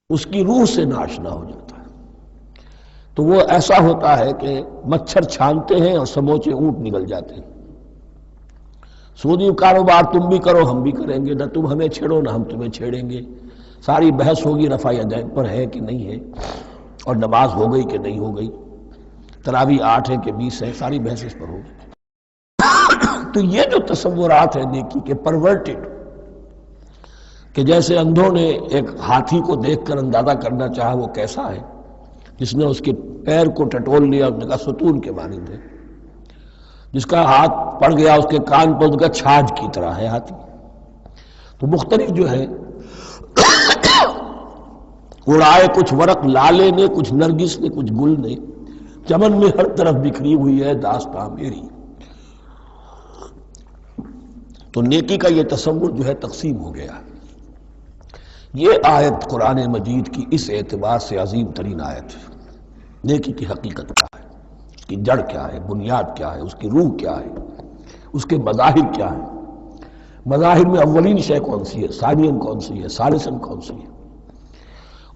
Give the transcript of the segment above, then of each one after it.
اس کی روح سے ناشنا ہو جاتا ہے۔ تو وہ ایسا ہوتا ہے کہ مچھر چھانتے ہیں اور سموچے اونٹ نکل جاتے ہیں۔ سودی کاروبار تم بھی کرو ہم بھی کریں گے، نہ تم ہمیں چھیڑو نہ ہم تمہیں چھیڑیں گے، ساری بحث ہوگی رفع یدین پر ہے کہ نہیں ہے، اور نماز ہو گئی کہ نہیں ہو گئی، تراویح 8 ہے کہ 20 ہے، ساری بحث اس پر ہوگی۔ تو یہ جو تصورات ہیں نیکی کے پرورٹڈ، کہ جیسے اندھوں نے ایک ہاتھی کو دیکھ کر اندازہ کرنا چاہا وہ کیسا ہے، جس نے اس کے پیر کو ٹٹول لیا، اس نے کہا ستون کے مانند ہے، جس کا ہاتھ پڑ گیا اس کے کان پر، اس کا چھاج کی طرح ہے ہاتھی۔ تو مختلف جو ہے اڑائے کچھ ورق لالے نے، کچھ نرگس نے، کچھ گل نے، چمن میں ہر طرف بکھری ہوئی ہے داستان میری۔ تو نیکی کا یہ تصور جو ہے تقسیم ہو گیا۔ یہ آیت قرآن مجید کی اس اعتبار سے عظیم ترین آیت ہے۔ نیکی کی حقیقت کیا ہے، اس کی جڑ کیا ہے، بنیاد کیا ہے، اس کی روح کیا ہے، اس کے مظاہر کیا ہے۔ مظاہر میں اولین شے کون سی ہے، ثانین کون سی ہے، ثالثاً کون سی ہے،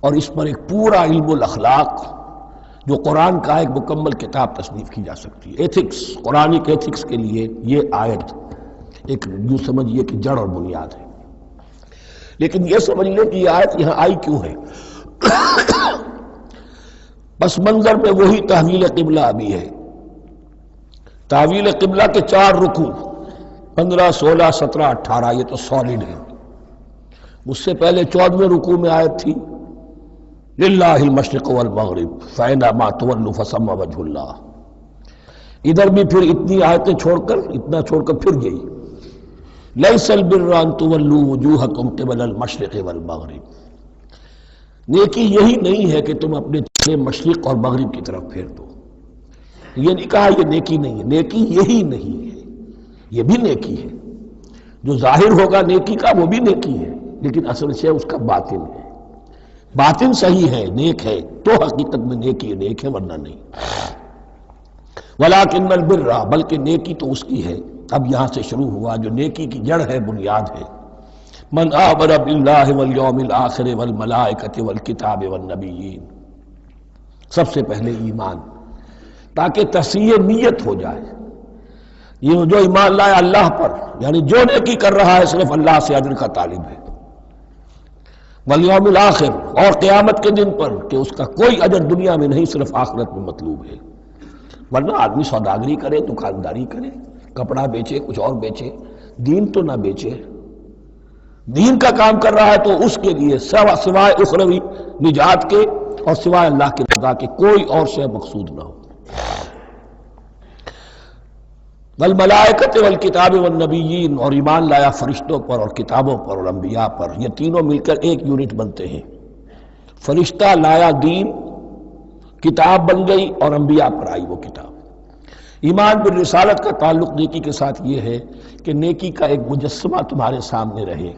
اور اس پر ایک پورا علم الاخلاق جو قرآن کا ایک مکمل کتاب تصنیف کی جا سکتی ہے۔ ایتھکس، قرآنک ایتھکس کے لیے یہ آیت ایک یوں سمجھیے کہ جڑ اور بنیاد ہے۔ لیکن یہ سمجھ لیں کہ یہ آیت یہاں آئی کیوں ہے۔ پس منظر میں وہی تحویل قبلہ ابھی ہے۔ تحویل قبلہ کے 4 رکوع 15 16 17 18 یہ تو سالڈ ہے۔ اس سے پہلے 14ویں رکوع میں آیت تھی للہ المشرق والمغرب فأینما تولوا فثم وجہ اللہ۔ ادھر بھی پھر اتنی آیتیں چھوڑ کر، اتنا چھوڑ کر پھر گئی لیس البر ان تولوا وجوہکم قبل المشرق والمغرب۔ نیکی یہی نہیں ہے کہ تم اپنے چہرے مشرق اور مغرب کی طرف پھیر دو۔ یہ نہیں کہا یہ نیکی نہیں ہے، نیکی یہی نہیں ہے، یہ بھی نیکی ہے۔ جو ظاہر ہوگا نیکی کا وہ بھی نیکی ہے، لیکن اصل سے اس کا باطن ہے۔ باطن صحیح ہے، نیک ہے، تو حقیقت میں نیکی نیک ہے، ورنہ نہیں۔ ولیکن البر، بلکہ نیکی تو اس کی ہے۔ اب یہاں سے شروع ہوا جو نیکی کی جڑ ہے، بنیاد ہے۔ من آمن باللہ والیوم الآخر والملائکۃ والکتاب والنبیین، سب سے پہلے ایمان، تاکہ تصحیح نیت ہو جائے۔ یہ جو ایمان لائے اللہ پر، یعنی جو نیکی کر رہا ہے صرف اللہ سے اجر کا طالب ہے، والیوم الآخر، اور قیامت کے دن پر کہ اس کا کوئی اجر دنیا میں نہیں، صرف آخرت میں مطلوب ہے۔ ورنہ آدمی سوداگری کرے، دکانداری کرے، کپڑا بیچے، کچھ اور بیچے، دین تو نہ بیچے۔ دین کا کام کر رہا ہے تو اس کے لیے سوائے اخروی نجات کے اور سوائے اللہ کی رضا کے کوئی اور شے مقصود نہ ہو۔ والملائکۃ والکتاب والنبیین، اور ایمان لایا فرشتوں پر اور کتابوں پر اور انبیاء پر۔ یہ تینوں مل کر ایک یونٹ بنتے ہیں۔ فرشتہ لایا دین، کتاب بن گئی، اور انبیاء پر آئی وہ کتاب۔ ایمان بالرسالت کا تعلق نیکی کے ساتھ یہ ہے کہ نیکی کا ایک مجسمہ تمہارے سامنے رہے،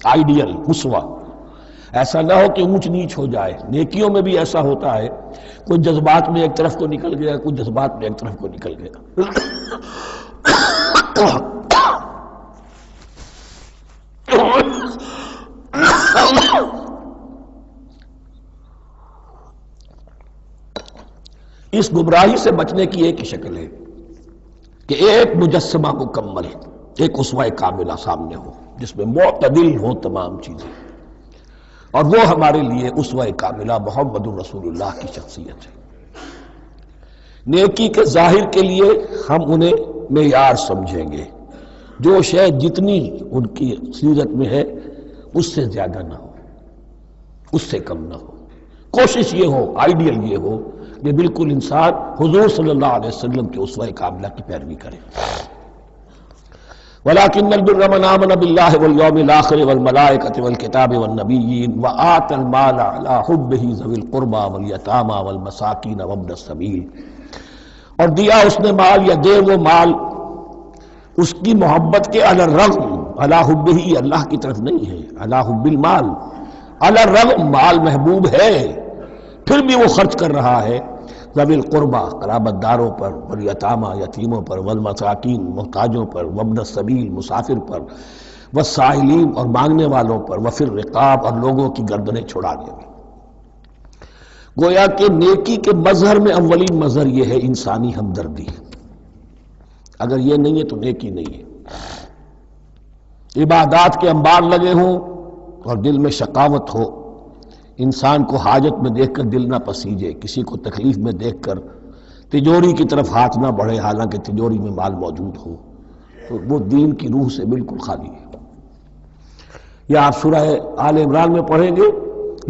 آئیڈیل، اسوہ۔ ایسا نہ ہو کہ اونچ نیچ ہو جائے۔ نیکیوں میں بھی ایسا ہوتا ہے، کوئی جذبات میں ایک طرف کو نکل گیا، کوئی جذبات میں ایک طرف کو نکل گیا۔ اس گمراہی سے بچنے کی ایک ہی شکل ہے کہ ایک مجسمہ مکمل، ایک اسوہ کاملہ سامنے ہو جس میں معتدل ہو تمام چیزیں، اور وہ ہمارے لیے اسوہ کاملہ محمد الرسول اللہ کی شخصیت ہے۔ نیکی کے ظاہر کے لیے ہم انہیں معیار سمجھیں گے، جو شے جتنی ان کی سیرت میں ہے اس سے زیادہ نہ ہو، اس سے کم نہ ہو۔ کوشش یہ ہو، آئیڈیل یہ ہو کہ بالکل انسان حضور صلی اللہ علیہ وسلم کے اسوہ کاملہ کی پیروی کرے۔ وَلَٰكِنَّ الْبِرَّ مَنْ آمَنَ بِاللَّهِ وَالْيَوْمِ الْآخِرِ وَالْمَلَائِكَةِ وَالْكِتَابِ وَالنَّبِيِّينَ وَآتَى الْمَالَ عَلَىٰ حُبِّهِ ذَوِي الْقُرْبَىٰ وَالْيَتَامَىٰ وَالْمَسَاكِينَ وَابْنَ السَّبِيلِ، اور دیا اس نے مال، یا دے وہ مال اس کی محبت کے علی الرغم، علی حبہ اللہ کی طرف نہیں ہے، علی حب المال، علی الرغم مال محبوب ہے پھر بھی وہ خرچ کر رہا ہے، ذوی القربہ قرابت داروں پر، والیتامى یتیموں پر، والمساکین محتاجوں پر، وابن السبیل مسافر پر، والسائلین اور مانگنے والوں پر، وفی الرقاب اور لوگوں کی گردنیں چھڑانے میں۔ گویا کہ نیکی کے مظہر میں اولین مظہر یہ ہے انسانی ہمدردی. اگر یہ نہیں ہے تو نیکی نہیں ہے. عبادات کے انبار لگے ہوں اور دل میں شقاوت ہو، انسان کو حاجت میں دیکھ کر دل نہ پسیجے، کسی کو تکلیف میں دیکھ کر تجوری کی طرف ہاتھ نہ بڑھے حالانکہ تجوری میں مال موجود ہو، تو وہ دین کی روح سے بالکل خالی ہے. یا آپ سورہ آل عمران میں پڑھیں گے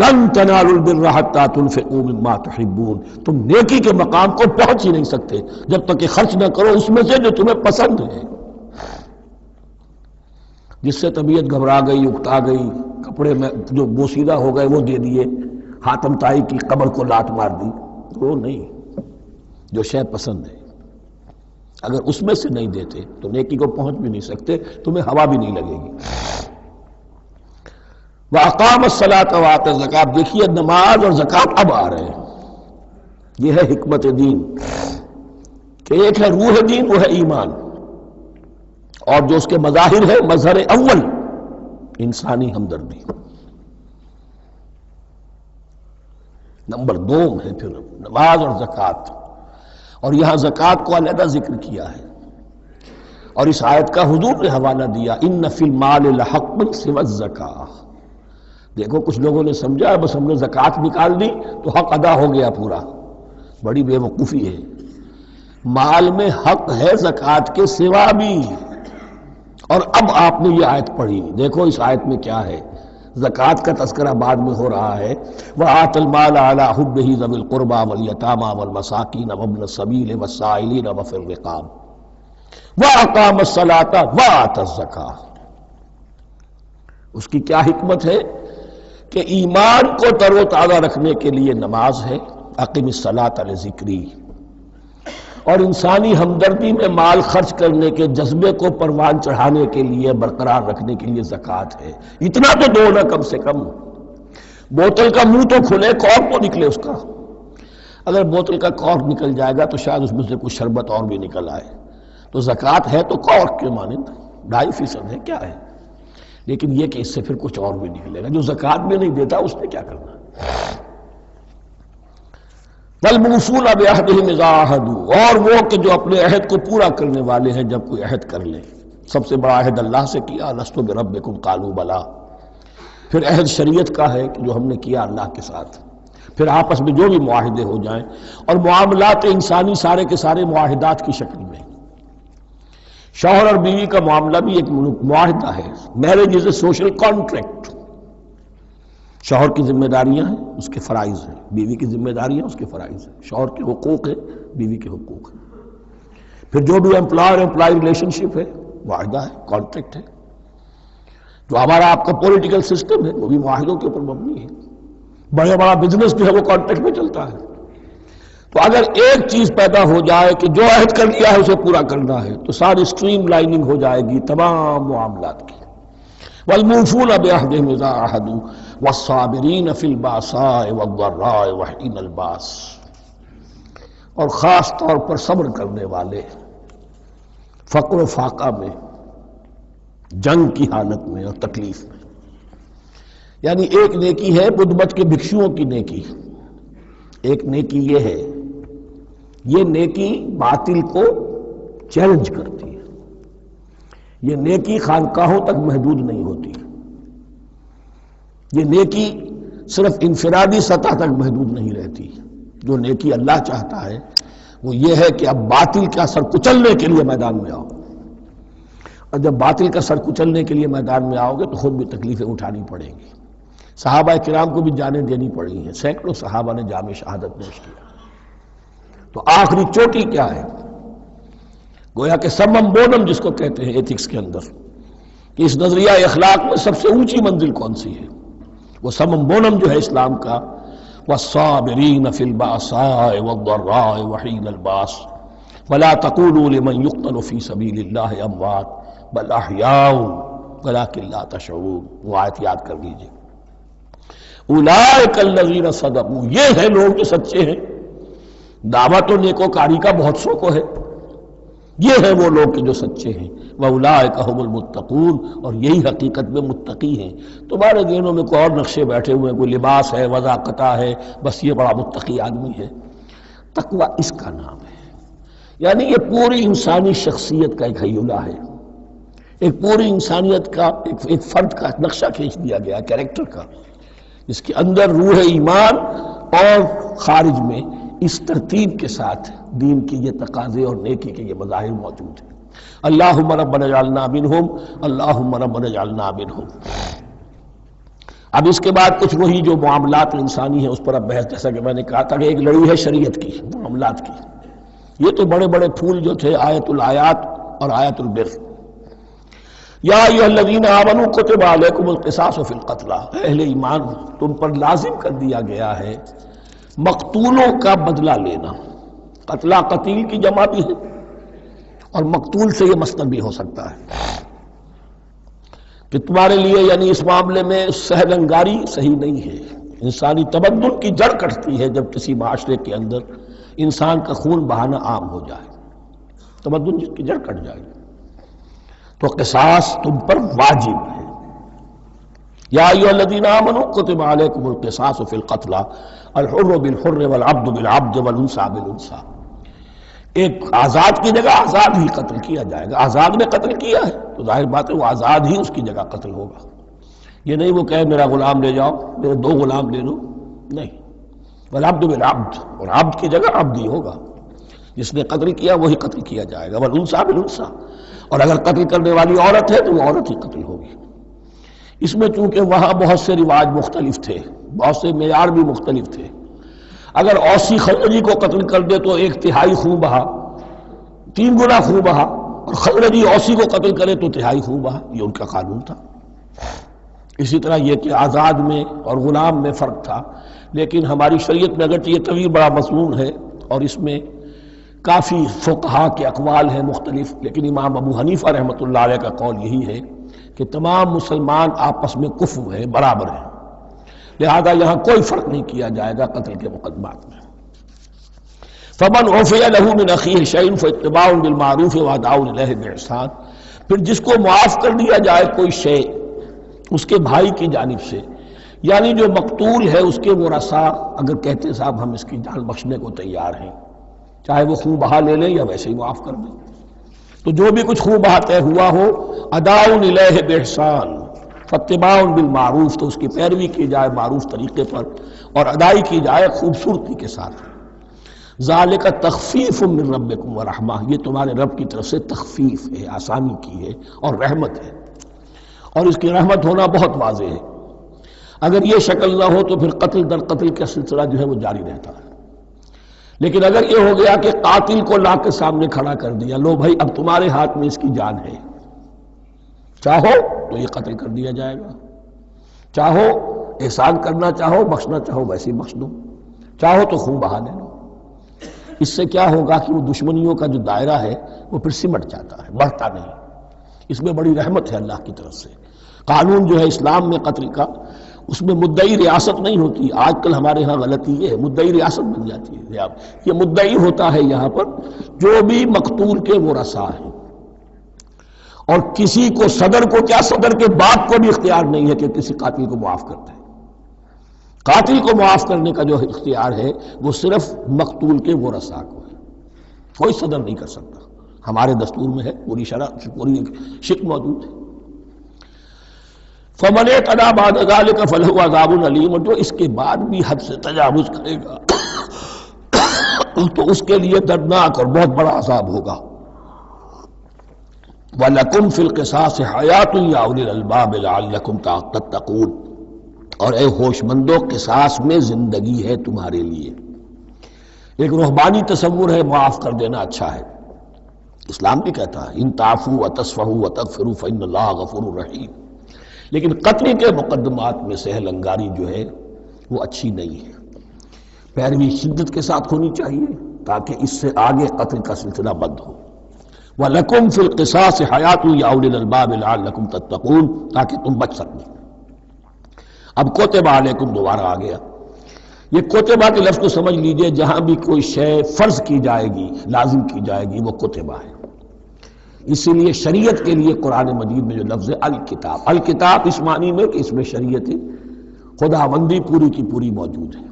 لن تنالوا البر حتى تنفقوا مما تحبون، تم نیکی کے مقام کو پہنچ ہی نہیں سکتے جب تک کہ خرچ نہ کرو اس میں سے جو تمہیں پسند ہے. جس سے طبیعت گھبرا گئی، اکتا گئی، کپڑے میں جو بوسیدہ ہو گئے وہ دے دیے، حاتم طائی کی قبر کو لات مار دی، وہ نہیں. جو شے پسند ہے اگر اس میں سے نہیں دیتے تو نیکی کو پہنچ بھی نہیں سکتے، تمہیں ہوا بھی نہیں لگے گی. وَأَقَامَ الصَّلَاةَ وَآتَى الزَّكَاةَ، دیکھیے نماز اور زکوٰۃ اب آ رہے ہیں. یہ ہے حکمت دین کہ ایک ہے روح دین، وہ ہے ایمان، اور جو اس کے مظاہر ہے مظہر اول انسانی ہمدردی. نمبر دو ہے پھر نماز اور زکوٰۃ، اور یہاں زکوٰۃ کو علیحدہ ذکر کیا ہے اور اس آیت کا حضور نے حوالہ دیا ان فی المال لحق سوى الزکاۃ. دیکھو کچھ لوگوں نے سمجھا بس ہم نے زکوٰۃ نکال دی تو حق ادا ہو گیا پورا. بڑی بے وقوفی ہے. مال میں حق ہے زکوٰۃ کے سوا بھی. اور اب آپ نے یہ آیت پڑھی، دیکھو اس آیت میں کیا ہے. زکوٰۃ کا تذکرہ بعد میں ہو رہا ہے وَآتَ الْمَالَ عَلَىٰ حُبِّهِ ذَوِي الْقُرْبَىٰ وَالْيَتَامَىٰ وَالْمَسَاكِينَ وَابْنَ السَّبِيلِ وَالسَّائِلِينَ وَفِي الرِّقَابِ وَأَقَامَ الصَّلَاةَ وَآتَى الزَّكَاةَ. اس کی کیا حکمت ہے کہ ایمان کو تر و تازہ رکھنے کے لیے نماز ہے، اقم الصلاۃ لذکری، اور انسانی ہمدردی میں مال خرچ کرنے کے جذبے کو پروان چڑھانے کے لیے برقرار رکھنے کے لیے زکوٰۃ ہے. اتنا تو دو نا کم سے کم. بوتل کا منہ تو کھلے، کارک تو نکلے اس کا. اگر بوتل کا کارک نکل جائے گا تو شاید اس میں سے کچھ شربت اور بھی نکل آئے. تو زکوٰۃ ہے تو کارک کے مانند 2.5% ہے، کیا ہے، لیکن یہ کہ اس سے پھر کچھ اور بھی نکلے گا. جو زکوٰۃ بھی نہیں دیتا اس نے کیا کرنا. وَالْمُوفُونَ بِعَهْدِهِمْ إِذَا عَاهَدُوا، اور وہ کہ جو اپنے عہد کو پورا کرنے والے ہیں جب کوئی عہد کر لیں. سب سے بڑا عہد اللہ سے کیا، لست بربکم قالوا بلی. پھر عہد شریعت کا ہے کہ جو ہم نے کیا اللہ کے ساتھ. پھر آپس میں جو بھی معاہدے ہو جائیں، اور معاملات انسانی سارے کے سارے معاہدات کی شکل میں. شوہر اور بیوی کا معاملہ بھی ایک معاہدہ ہے. Marriage is a social contract. شوہر کی ذمہ داریاں ہیں، اس کے فرائض ہیں، بیوی کی ذمہ داریاں اس کے فرائض ہیں. شوہر کے حقوق ہیں، بیوی کے حقوق ہیں. پھر جو بھی امپلائر امپلائی ریلیشن شپ ہے معاہدہ ہے، کانٹریکٹ ہے. جو ہمارا آپ کا پولیٹیکل سسٹم ہے وہ بھی معاہدوں کے اوپر مبنی ہے. بڑا بزنس جو ہے وہ کانٹریکٹ میں چلتا ہے. تو اگر ایک چیز پیدا ہو جائے کہ جو عہد کر لیا ہے اسے پورا کرنا ہے تو ساری اسٹریم لائننگ ہو جائے گی تمام معاملات کی. وَالْمُوفُونَ بِعَهْدِهِمْ إِذَا عَاهَدُوا وَالصَّابِرِينَ فِي الْبَأْسَاءِ وَالضَّرَّاءِ وَحِينَ الْبَأْسِ، اور خاص طور پر صبر کرنے والے فقر و فاقہ میں، جنگ کی حالت میں اور تکلیف میں. یعنی ایک نیکی ہے بدھ مت کے بھکشوؤں کی نیکی. ایک نیکی یہ ہے، یہ نیکی باطل کو چیلنج کرتی ہے. یہ نیکی خانقاہوں تک محدود نہیں ہوتی. یہ نیکی صرف انفرادی سطح تک محدود نہیں رہتی. جو نیکی اللہ چاہتا ہے وہ یہ ہے کہ اب باطل کا سر کچلنے کے لیے میدان میں آؤ. اور جب باطل کا سر کچلنے کے لیے میدان میں آؤ گے تو خود بھی تکلیفیں اٹھانی پڑیں گی. صحابہ کرام کو بھی جانیں دینی پڑی ہیں. سینکڑوں صحابہ نے جام شہادت نوش کیا. تو آخری چوٹی کیا ہے؟ گویا کہ سمم بونم جس کو کہتے ہیں ایتھکس کے اندر، کہ اس نظریہ اخلاق میں سب سے اونچی منزل کون سی ہے؟ وہ سمم بونم جو ہے اسلام کا، وَالصَّابِرِينَ فِي الْبَأْسَاءِ وَالضَّرَّاءِ وَحِينَ الْبَأْسِ وَلَا تَقُولُوا لِمَنْ يُقْتَلُ فِي سَبِيلِ اللَّهِ أَمْوَاتٌ بَلْ أَحْيَاءٌ وَلَكِنْ لَا تَشْعُرُونَ. وہ آیت یاد کر لیجیے. اولئک الذین صدقوا، یہ ہے لوگ جو سچے ہیں. دعوت و نیکوکاری کا بہت شوق ہے، یہ ہیں وہ لوگ کہ جو سچے ہیں، وَأُولَٰئِكَ هُمُ الْمُتَّقُونَ، اور یہی حقیقت میں متقی ہیں۔ تمہارے ذہنوں میں کوئی اور نقشے بیٹھے ہوئے ہیں، کوئی لباس ہے، وضاقتہ ہے، بس یہ بڑا متقی آدمی ہے۔ تقویٰ اس کا نام ہے، یعنی یہ پوری انسانی شخصیت کا ایک ہیولہ ہے، ایک پوری انسانیت کا ایک فرد کا نقشہ کھینچ دیا گیا کیریکٹر کا، جس کے اندر روح ایمان اور خارج میں اس ترتیب کے ساتھ دین کی یہ تقاضے اور نیکی کے یہ مظاہر موجود ہیں۔ اللہم ربنا اجعلنا منہم، اللہم ربنا اجعلنا منہم۔ اب اس کے بعد کچھ وہی جو معاملات انسانی ہیں اس پر اب بحث، جیسا کہ میں نے کہا تھا کہ ایک لڑی ہے شریعت کی، معاملات کی۔ یہ تو بڑے بڑے پھول جو تھے، آیت الآیات اور آیت البر۔ یا ایھا الذین آمنوا کتب علیکم القصاص فی القتلی، اہل ایمان تم پر لازم کر دیا گیا ہے مقتولوں کا بدلہ لینا۔ قتلہ قتیل کی جمع بھی ہے، اور مقتول سے یہ مصدر بھی ہو سکتا ہے کہ تمہارے لیے، یعنی اس معاملے میں سہل انگاری صحیح نہیں ہے۔ انسانی تمدن کی جڑ کٹتی ہے جب کسی معاشرے کے اندر انسان کا خون بہانا عام ہو جائے، تمدن جس کی جڑ کٹ جائے، تو قصاص تم پر واجب ہے۔ یا ایھا الذین آمنوا کتب علیکم القصاص فی القتلی الحر بالحر والعبد بالعبد والانثى بالانثى۔ ایک آزاد کی جگہ آزاد ہی قتل کیا جائے گا۔ آزاد نے قتل کیا ہے تو ظاہر بات ہے وہ آزاد ہی اس کی جگہ قتل ہوگا۔ یہ نہیں وہ کہے میرا غلام لے جاؤ، میرے 2 غلام لے لو، نہیں۔ والعبد بالعبد، اور عبد کی جگہ عبد ہی ہوگا، جس نے قتل کیا وہی قتل کیا جائے گا۔ والانثى بالانثى، اور اگر قتل کرنے والی عورت ہے تو وہ عورت ہی قتل ہوگی۔ اس میں چونکہ وہاں بہت سے رواج مختلف تھے، بہت سے معیار بھی مختلف تھے۔ اگر اوسی خزرجی کو قتل کر دے تو 1/3 خون بہا، 3 گنا خون بہا، اور خزرجی اوسی کو قتل کرے تو 1/3 خون بہا، یہ ان کا قانون تھا۔ اسی طرح یہ کہ آزاد میں اور غلام میں فرق تھا، لیکن ہماری شریعت میں اگرچہ یہ طویل بڑا مضمون ہے اور اس میں کافی فقہا کے اقوال ہیں مختلف، لیکن امام ابو حنیفہ رحمۃ اللہ علیہ کا قول یہی ہے کہ تمام مسلمان آپس میں کفو ہیں، برابر ہیں، لہذا یہاں کوئی فرق نہیں کیا جائے گا قتل کے مقدمات میں۔ فمن عفی لہ من اخیہ شیء فاتباع بالمعروف واداء الیہ باحسان، پھر جس کو معاف کر دیا جائے کوئی شے اس کے بھائی کی جانب سے، یعنی جو مقتول ہے اس کے ورثاء اگر کہتے صاحب ہم اس کی جان بخشنے کو تیار ہیں، چاہے وہ خون بہا لے لیں یا ویسے ہی معاف کر دیں، تو جو بھی کچھ خون بہا طے ہوا ہو اداء الیہ باحسان فاتباع بالمعروف، تو اس کی پیروی کی جائے معروف طریقے پر اور ادائی کی جائے خوبصورتی کے ساتھ۔ ذالک تخفیف من ربکم ورحمہ، یہ تمہارے رب کی طرف سے تخفیف ہے، آسانی کی ہے اور رحمت ہے، اور اس کی رحمت ہونا بہت واضح ہے۔ اگر یہ شکل نہ ہو تو پھر قتل در قتل کا سلسلہ جو ہے وہ جاری رہتا ہے، لیکن اگر یہ ہو گیا کہ قاتل کو لا کے سامنے کھڑا کر دیا، لو بھائی اب تمہارے ہاتھ میں اس کی جان ہے، چاہو تو یہ قتل کر دیا جائے گا، چاہو احسان کرنا چاہو بخشنا چاہو ویسے ہی بخش دو، چاہو تو خون بہا لے لو۔ اس سے کیا ہوگا کہ وہ دشمنیوں کا جو دائرہ ہے وہ پھر سمٹ جاتا ہے، بڑھتا نہیں۔ اس میں بڑی رحمت ہے اللہ کی طرف سے۔ قانون جو ہے اسلام میں قتل کا، اس میں مدعی ریاست نہیں ہوتی۔ آج کل ہمارے ہاں غلطی یہ ہے، مدعی ریاست بن جاتی ہے۔ یہ مدعی ہوتا ہے یہاں پر جو بھی مقتول کے ورثاء ہیں، اور کسی کو صدر کو کیا، صدر کے باپ کو بھی اختیار نہیں ہے کہ کسی قاتل کو معاف کر دے۔ قاتل کو معاف کرنے کا جو اختیار ہے وہ صرف مقتول کے ورثاء کو ہے، کوئی صدر نہیں کر سکتا۔ ہمارے دستور میں ہے، پوری شرع پوری شک موجود ہے۔ فمن اعتدی بعد ذلک فلہ عذاب علیم، اور جو اس کے بعد بھی حد سے تجاوز کرے گا تو اس کے لیے دردناک اور بہت بڑا عذاب ہوگا۔ وَلَكُمْ فِي الْقِصَاصِ حَيَاةٌ يَا أُولِي الْأَلْبَابِ لَعَلَّكُمْ تَتَّقُونَ، اور اے ہوش مندو قصاص میں زندگی ہے تمہارے لیے۔ ایک روحانی تصور ہے معاف کر دینا اچھا ہے، اسلام بھی کہتا ہے ان تعفوا وتصفحوا وتغفروا فإن اللہ غفور رحیم، لیکن قتل کے مقدمات میں سہل انگاری جو ہے وہ اچھی نہیں ہے، پیروی شدت کے ساتھ ہونی چاہیے تاکہ اس سے آگے قتل کا سلسلہ بند ہو۔ وَلَكُمْ فِي الْقِصَاصِ حَيَاةٌ يَا أُولِي الْأَلْبَابِ لَعَلَّكُمْ تَتَّقُونَ، تاکہ تم بچ سکیں۔ اب کوتبہ علیکم دوبارہ آ گیا۔ یہ کوتبہ کے لفظ کو سمجھ لیجئے، جہاں بھی کوئی شے فرض کی جائے گی، لازم کی جائے گی، وہ کوتبہ ہے۔ اسی لیے شریعت کے لیے قرآن مجید میں جو لفظ ہے الکتاب، الکتاب اس معنی میں کہ اس میں شریعت خداوندی پوری کی پوری موجود ہے۔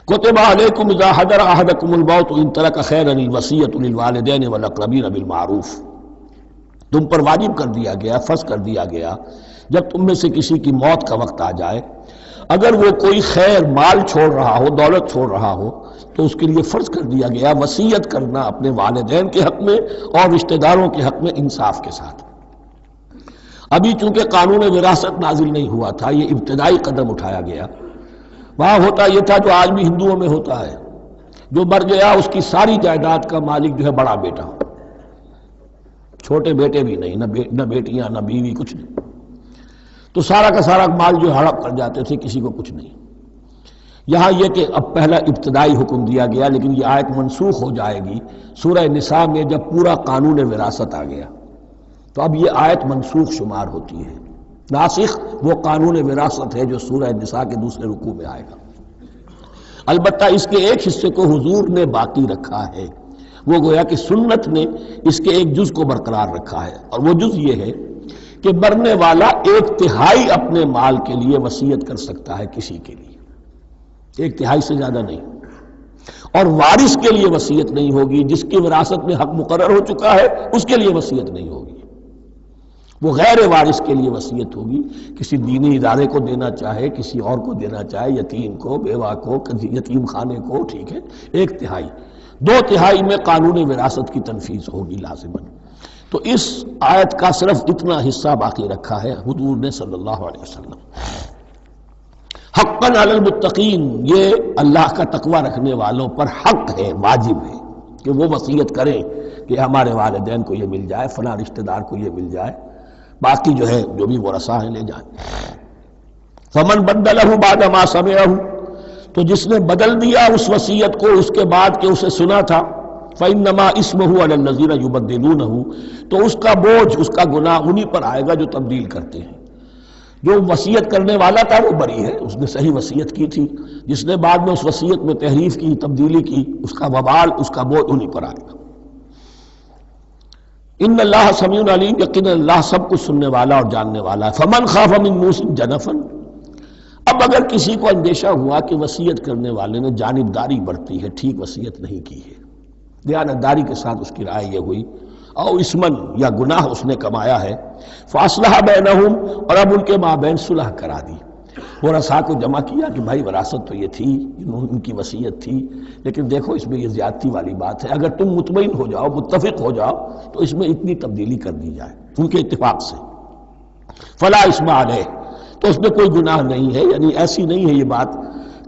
کتب علیکم اذا حضر احدکم الموت ان ترک خیرا الوصیۃ للوالدین والاقربین بالمعروف، تم پر واجب کر دیا گیا، فرض کر دیا گیا، جب تم میں سے کسی کی موت کا وقت آ جائے، اگر وہ کوئی خیر مال چھوڑ رہا ہو، دولت چھوڑ رہا ہو، تو اس کے لیے فرض کر دیا گیا وصیت کرنا اپنے والدین کے حق میں اور رشتہ داروں کے حق میں انصاف کے ساتھ۔ ابھی چونکہ قانون وراثت نازل نہیں ہوا تھا، یہ ابتدائی قدم اٹھایا گیا۔ وہاں ہوتا یہ تھا جو آج بھی ہندوؤں میں ہوتا ہے، جو مر گیا اس کی ساری جائیداد کا مالک جو ہے بڑا بیٹا، چھوٹے بیٹے بھی نہیں، نہ بیٹیاں نہ بیوی، کچھ نہیں، تو سارا کا سارا مال جو ہڑپ کر جاتے تھے، کسی کو کچھ نہیں۔ یہاں یہ کہ اب پہلا ابتدائی حکم دیا گیا، لیکن یہ آیت منسوخ ہو جائے گی سورہ نساء میں جب پورا قانون وراثت آ گیا، تو اب یہ آیت منسوخ شمار ہوتی ہے۔ ناسخ وہ قانون وراثت ہے جو سورہ نساء کے دوسرے رکوع میں آئے گا۔ البتہ اس کے ایک حصے کو حضور نے باقی رکھا ہے، وہ گویا کہ سنت نے اس کے ایک جز کو برقرار رکھا ہے، اور وہ جز یہ ہے کہ مرنے والا 1/3 اپنے مال کے لیے وصیت کر سکتا ہے کسی کے لیے، 1/3 سے زیادہ نہیں، اور وارث کے لیے وصیت نہیں ہوگی، جس کی وراثت میں حق مقرر ہو چکا ہے اس کے لیے وصیت نہیں ہوگی، وہ غیر وارث کے لیے وصیت ہوگی، کسی دینی ادارے کو دینا چاہے، کسی اور کو دینا چاہے، یتیم کو، بیوہ کو، یتیم خانے کو، ٹھیک ہے، 1/3، 2/3 میں قانون وراثت کی تنفیذ ہوگی لازماً۔ تو اس آیت کا صرف اتنا حصہ باقی رکھا ہے حضور نے صلی اللہ علیہ وسلم۔ حقاً علی المتقین، یہ اللہ کا تقوی رکھنے والوں پر حق ہے، واجب ہے کہ وہ وصیت کریں کہ ہمارے والدین کو یہ مل جائے، فلاں رشتہ دار کو یہ مل جائے، باقی جو ہے جو بھی ورثاء ہیں لے جائیں۔ فمن بدلہ بعد ما سمعہ، تو جس نے بدل دیا اس وصیت کو اس کے بعد کہ اسے سنا تھا، فإنما اسمہ علی الذین یبدلونہ، تو اس کا بوجھ، اس کا گناہ انہی پر آئے گا جو تبدیل کرتے ہیں۔ جو وصیت کرنے والا تھا وہ بری ہے، اس نے صحیح وصیت کی تھی، جس نے بعد میں اس وصیت میں تحریف کی، تبدیلی کی، اس کا وبال، اس کا بوجھ انہی پر آئے گا۔ ان اللہ سمیع علیم، یقینا اللہ سب کچھ سننے والا اور جاننے والا ہے۔ فمن خاف من موص جنفا، اب اگر کسی کو اندیشہ ہوا کہ وصیت کرنے والے نے جانبداری برتی ہے، ٹھیک وصیت نہیں کی ہے، دیانتداری کے ساتھ اس کی رائے یہ ہوئی، او اسمن، یا گناہ اس نے کمایا ہے، فاصلح بینہم، اور اب ان کے مابین صلح کرا دی، ورثاء کو جمع کیا کہ بھائی وراثت تو یہ تھی، ان کی وصیت تھی، لیکن دیکھو اس میں یہ زیادتی والی بات ہے، اگر تم مطمئن ہو جاؤ، متفق ہو جاؤ، تو اس میں اتنی تبدیلی کر دی جائے ان کے اتفاق سے، فلا اسم علیہ، تو اس میں کوئی گناہ نہیں ہے، یعنی ایسی نہیں ہے یہ بات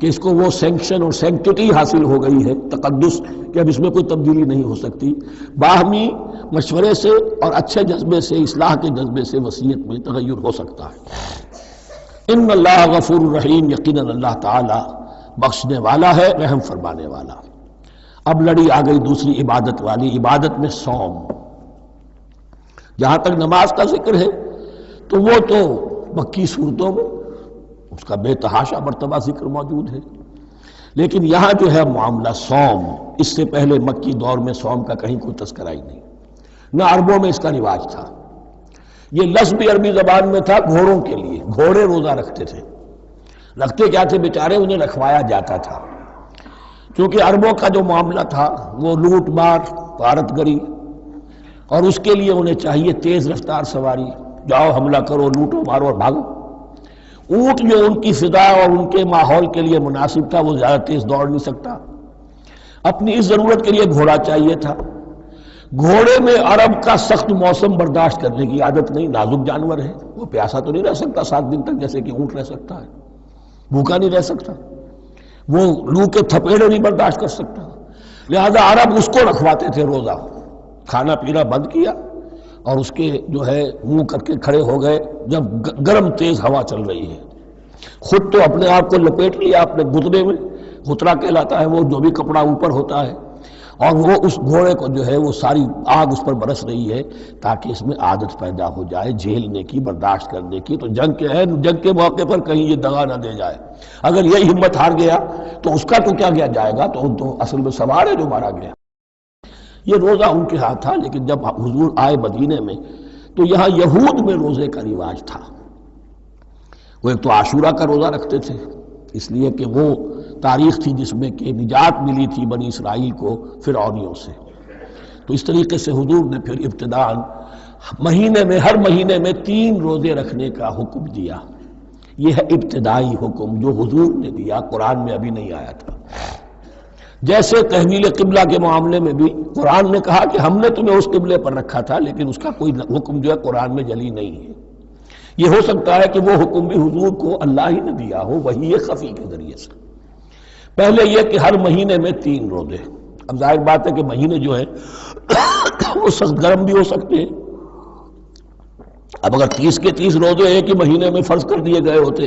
کہ اس کو وہ سینکشن اور سینکٹیٹی حاصل ہو گئی ہے، تقدس، کہ اب اس میں کوئی تبدیلی نہیں ہو سکتی۔ باہمی مشورے سے اور اچھے جذبے سے، اصلاح کے جذبے سے وصیت میں تغیر ہو سکتا ہے۔ ان اللہ غفور الرحیم، یقیناً اللہ تعالی بخشنے والا ہے، رحم فرمانے والا۔ اب لڑی آ گئی دوسری عبادت والی، عبادت میں صوم۔ جہاں تک نماز کا ذکر ہے تو وہ تو مکی صورتوں میں اس کا بے تحاشا مرتبہ ذکر موجود ہے، لیکن یہاں جو ہے معاملہ صوم، اس سے پہلے مکی دور میں صوم کا کہیں کوئی تذکرہ ہی نہیں، نہ عربوں میں اس کا رواج تھا۔ یہ لفظ بھی عربی زبان میں تھا گھوڑوں کے لیے، گھوڑے روزہ رکھتے تھے، رکھتے کیا تھے بیچارے، انہیں رکھوایا جاتا تھا، کیونکہ عربوں کا جو معاملہ تھا وہ لوٹ مار، غارت گری، اور اس کے لیے انہیں چاہیے تیز رفتار سواری، جاؤ حملہ کرو، لوٹو مارو اور بھاگو۔ اونٹ جو ان کی فضا اور ان کے ماحول کے لیے مناسب تھا، وہ زیادہ تیز دوڑ نہیں سکتا، اپنی اس ضرورت کے لیے گھوڑا چاہیے تھا۔ گھوڑے میں عرب کا سخت موسم برداشت کرنے کی عادت نہیں، نازک جانور ہے، وہ پیاسا تو نہیں رہ سکتا 7 دن تک جیسے کہ اونٹ رہ سکتا ہے، بھوکا نہیں رہ سکتا، وہ لو کے تھپیڑے نہیں برداشت کر سکتا، لہذا عرب اس کو رکھواتے تھے روزہ، کھانا پینا بند کیا اور اس کے جو ہے منہ کر کے کھڑے ہو گئے جب گرم تیز ہوا چل رہی ہے، خود تو اپنے آپ کو لپیٹ لیا اپنے گھٹنے میں، غترہ کہلاتا ہے وہ جو بھی کپڑا اوپر ہوتا ہے، اور وہ اس گھوڑے کو جو ہے وہ ساری آگ اس پر برس رہی ہے تاکہ اس میں عادت پیدا ہو جائے جھیلنے کی، برداشت کرنے کی، تو جنگ کے موقع پر کہیں یہ دغا نہ دے جائے، اگر یہ ہمت ہار گیا تو اس کا تو کیا کیا جائے گا، تو اصل میں سوار ہے جو مارا گیا۔ یہ روزہ ان کے ہاتھ تھا، لیکن جب حضور آئے مدینے میں تو یہاں یہود میں روزے کا رواج تھا۔ وہ ایک تو عاشورہ کا روزہ رکھتے تھے، اس لیے کہ وہ تاریخ تھی جس میں کہ نجات ملی تھی بنی اسرائیل کو فرعونیوں سے۔ تو اس طریقے سے حضور نے پھر ابتداءً مہینے میں ہر مہینے میں 3 روزے رکھنے کا حکم دیا۔ یہ ہے ابتدائی حکم جو حضور نے دیا، قرآن میں ابھی نہیں آیا تھا۔ جیسے تحویل قبلہ کے معاملے میں بھی قرآن نے کہا کہ ہم نے تمہیں اس قبلے پر رکھا تھا، لیکن اس کا کوئی حکم جو ہے قرآن میں جلی نہیں ہے۔ یہ ہو سکتا ہے کہ وہ حکم بھی حضور کو اللہ ہی نے دیا ہو، وحی خفی کے ذریعے سے۔ پہلے یہ کہ ہر مہینے میں 3 روزے۔ اب ظاہر بات ہے کہ مہینے جو ہے وہ سخت گرم بھی ہو سکتے ہیں۔ اب اگر 30 کے 30 روزے ایک ہی مہینے میں فرض کر دیے گئے ہوتے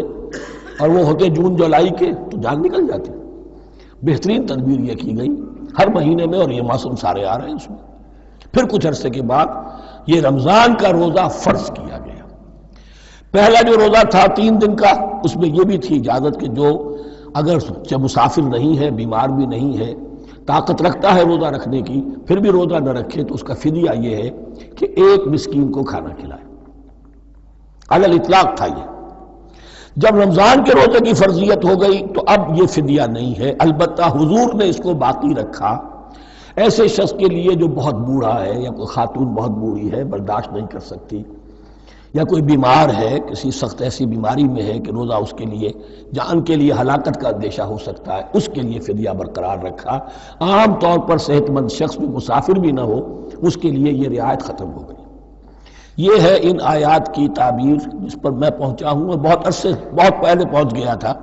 اور وہ ہوتے جون جولائی کے تو جان نکل جاتی۔ بہترین تدبیر یہ کی گئی ہر مہینے میں، اور یہ موسم سارے آ رہے ہیں اس میں۔ پھر کچھ عرصے کے بعد یہ رمضان کا روزہ فرض کیا گیا۔ پہلا جو روزہ تھا 3 دن کا، اس میں یہ بھی تھی اجازت کہ جو اگر مسافر نہیں ہے، بیمار بھی نہیں ہے، طاقت رکھتا ہے روزہ رکھنے کی، پھر بھی روزہ نہ رکھے تو اس کا فدیہ یہ ہے کہ 1 مسکین کو کھانا کھلائے۔ علی الاطلاق تھا یہ۔ جب رمضان کے روزے کی فرضیت ہو گئی تو اب یہ فدیہ نہیں ہے، البتہ حضور نے اس کو باقی رکھا ایسے شخص کے لیے جو بہت بوڑھا ہے، یا کوئی خاتون بہت بوڑھی ہے برداشت نہیں کر سکتی، یا کوئی بیمار ہے کسی سخت ایسی بیماری میں ہے کہ روزہ اس کے لیے جان کے لیے ہلاکت کا اندیشہ ہو سکتا ہے، اس کے لیے فدیہ برقرار رکھا۔ عام طور پر صحت مند شخص بھی مسافر بھی نہ ہو، اس کے لیے یہ رعایت ختم ہو گئی۔ یہ ہے ان آیات کی تعبیر جس پر میں پہنچا ہوں، اور بہت پہلے پہنچ گیا تھا،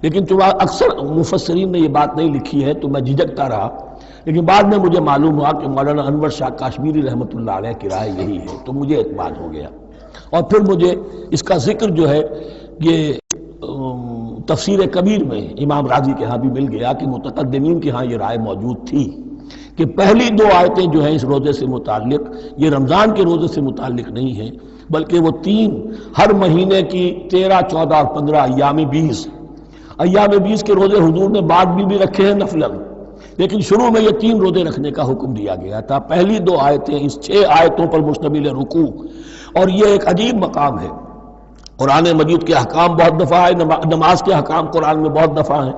لیکن چونکہ اکثر مفسرین نے یہ بات نہیں لکھی ہے تو میں جھجکتا رہا، لیکن بعد میں مجھے معلوم ہوا کہ مولانا انور شاہ کاشمیری رحمۃ اللہ علیہ کی رائے یہی ہے، تو مجھے اعتماد ہو گیا۔ اور پھر مجھے اس کا ذکر جو ہے یہ تفسیر کبیر میں امام راضی کے ہاں بھی مل گیا کہ متقدمین کے ہاں یہ رائے موجود تھی کہ پہلی 2 آیتیں جو ہیں اس روزے سے متعلق یہ رمضان کے روزے سے متعلق نہیں ہیں، بلکہ وہ 3 ہر مہینے کی 13، 14 اور 15 ایام 20 کے روزے حضور نے بعد بھی رکھے ہیں نفلاً، لیکن شروع میں یہ 3 روزے رکھنے کا حکم دیا گیا تھا۔ پہلی 2 آیتیں اس 6 آیتوں پر مشتمل رکوع، اور یہ ایک عجیب مقام ہے۔ قرآن مجید کے احکام بہت دفعہ ہے، نماز کے احکام قرآن میں بہت دفعہ ہیں،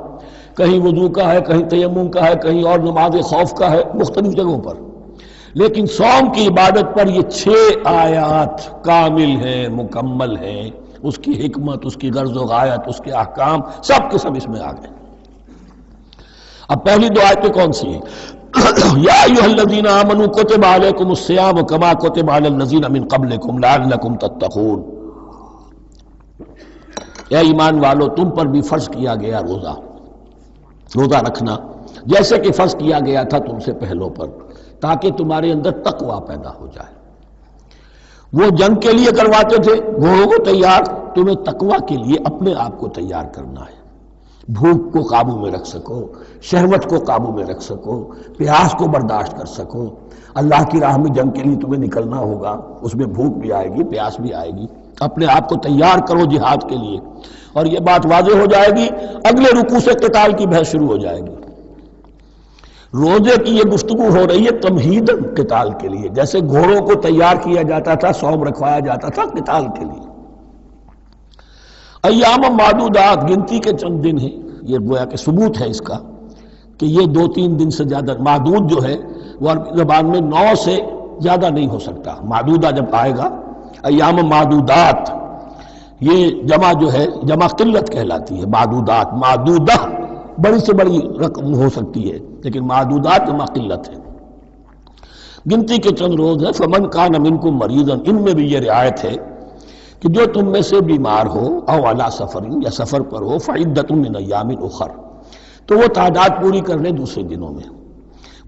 کہیں وضو کا ہے، کہیں تیمم کا ہے، کہیں اور نماز خوف کا ہے، مختلف جگہوں پر، لیکن صوم کی عبادت پر یہ 6 آیات کامل ہیں، مکمل ہیں۔ اس کی حکمت، اس کی غرض و غایت، اس کے احکام سب کے سب اس میں آ گئے۔ اب پہلی 2 آیتیں کون سی ہیں؟ یا ایھا الذین آمنوا کتب علیکم الصیام کما کتب علی الذین من قبلکم لعلکم تتقون۔ اے ایمان والو، تم پر بھی فرض کیا گیا روزہ رکھنا، جیسے کہ فرض کیا گیا تھا تم سے پہلوں پر، تاکہ تمہارے اندر تقویٰ پیدا ہو جائے۔ وہ جنگ کے لیے کرواتے تھے گھوڑوں کو تیار، تمہیں تقویٰ کے لیے اپنے آپ کو تیار کرنا ہے، بھوک کو قابو میں رکھ سکو، شہوت کو قابو میں رکھ سکو، پیاس کو برداشت کر سکو۔ اللہ کی راہ میں جنگ کے لیے تمہیں نکلنا ہوگا، اس میں بھوک بھی آئے گی، پیاس بھی آئے گی، اپنے آپ کو تیار کرو جہاد کے لیے۔ اور یہ بات واضح ہو جائے گی، اگلے رکوع سے قتال کی بحث شروع ہو جائے گی۔ روزے کی یہ گفتگو ہو رہی ہے تمہیداً قتال کے لیے، جیسے گھوڑوں کو تیار کیا جاتا تھا، صوم رکھوایا جاتا تھا قتال کے لیے۔ ایام معدودات، گنتی کے چند دن ہیں، یہ گویا کہ ثبوت ہے اس کا کہ یہ 2-3 دن سے زیادہ، معدود جو ہے وہ عربی زبان میں 9 سے زیادہ نہیں ہو سکتا۔ معدودہ جب آئے گا، ایام معدودات، یہ جمع جو ہے جمع قلت کہلاتی ہے۔ معدودات، معدودہ بڑی سے بڑی رقم ہو سکتی ہے، لیکن معدودات جمع قلت ہے۔ گنتی کے چند روز ہیں۔ فمن کان منکم مریضا، ان میں بھی یہ رعایت ہے کہ جو تم میں سے بیمار ہو، او علی سفر، یا سفر پر ہو، فعدۃ من ایام اخر، تو وہ تعداد پوری کر لے دوسرے دنوں میں۔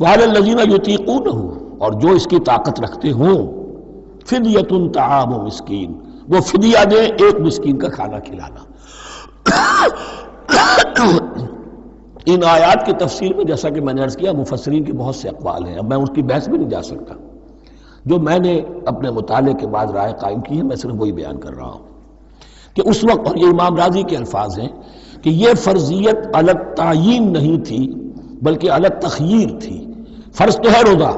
وعلی الذین یطیقونہ، اور جو اس کی طاقت رکھتے ہوں، فدیۃ طعام مسکین، وہ فدیہ دے 1 مسکین کا کھانا کھلانا۔ ان آیات کی تفسیر میں جیسا کہ میں نے عرض کیا مفسرین کے بہت سے اقوال ہیں، اب میں اس کی بحث میں نہیں جا سکتا۔ جو میں نے اپنے مطالعے کے بعد رائے قائم کی ہے، میں صرف وہی بیان کر رہا ہوں کہ اس وقت، اور یہ امام راضی کے الفاظ ہیں کہ یہ فرضیت علی تعیین نہیں تھی بلکہ علی تخییر تھی۔ فرض تو ہے روزہ،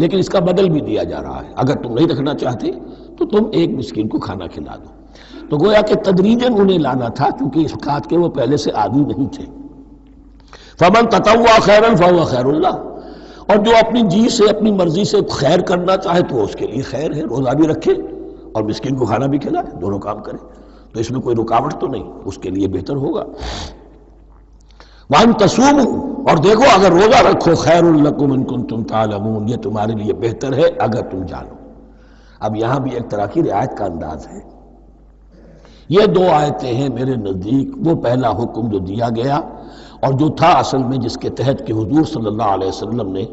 لیکن اس کا بدل بھی دیا جا رہا ہے، اگر تم نہیں رکھنا چاہتے تو تم ایک مسکین کو کھانا کھلا دو۔ تو گویا کہ تدریجاً انہیں لانا تھا، کیونکہ اس بات کے وہ پہلے سے عادی نہیں تھے۔ فمن تطوع خیرا فهو خیر اللہ، اور جو اپنی جی سے اپنی مرضی سے خیر کرنا چاہے تو اس کے لیے خیر ہے، روزہ بھی رکھے اور مسکین کو کھانا بھی کھلائے، دونوں کام کرے تو اس میں کوئی رکاوٹ تو نہیں، اس کے لیے بہتر ہوگا۔ وَأَن تَصُومُوا، اور دیکھو اگر روزہ رکھو، خیر لکم ان کنتم تعلمون، یہ تمہارے لیے بہتر ہے اگر تم جانو۔ اب یہاں بھی ایک طرح کی رعایت کا انداز ہے۔ یہ دو آیتیں ہیں میرے نزدیک وہ پہلا حکم جو دیا گیا اور جو تھا اصل میں جس کے تحت کہ حضور صلی اللہ علیہ وسلم نے،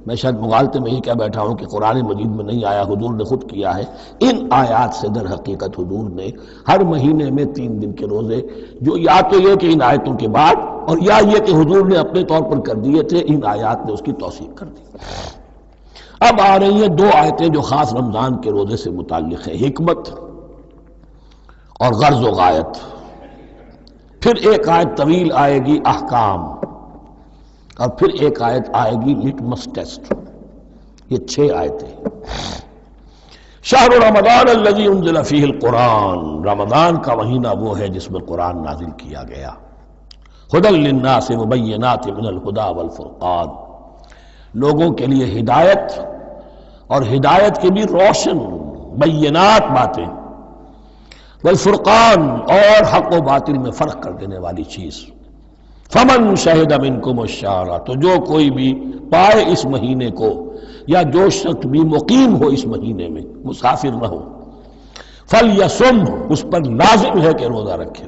میں شاید مغالطے میں یہ کہہ بیٹھا ہوں کہ قرآن مجید میں نہیں آیا، حضور نے خود کیا ہے، ان آیات سے در حقیقت حضور نے ہر مہینے میں 3 دن کے روزے، جو یا تو یہ کہ ان آیتوں کے بعد، اور یا یہ کہ حضور نے اپنے طور پر کر دیے تھے، ان آیات نے اس کی توثیق کر دی۔ اب آ رہی ہیں 2 آیتیں جو خاص رمضان کے روزے سے متعلق ہیں، حکمت اور غرض و غایت۔ پھر ایک آیت طویل آئے گی احکام، اور پھر ایک آیت آئے گی لٹمس ٹیسٹ۔ یہ 6 آیتیں۔ شہر رمضان الذی انزل فیہ القرآن، رمضان کا مہینہ وہ ہے جس میں قرآن نازل کیا گیا۔ ھدی للناس وبینات من الھدی والفرقان، لوگوں کے لیے ہدایت اور ہدایت کی بھی روشن بینات باتیں، والفرقان اور حق و باطل میں فرق کر دینے والی چیز۔ فمن شہد منکم الشہر، تو جو کوئی بھی پائے اس مہینے کو، یا جو شخص بھی مقیم ہو اس مہینے میں، مسافر نہ ہو، فلیصم، اس پر لازم ہے کہ روزہ رکھے۔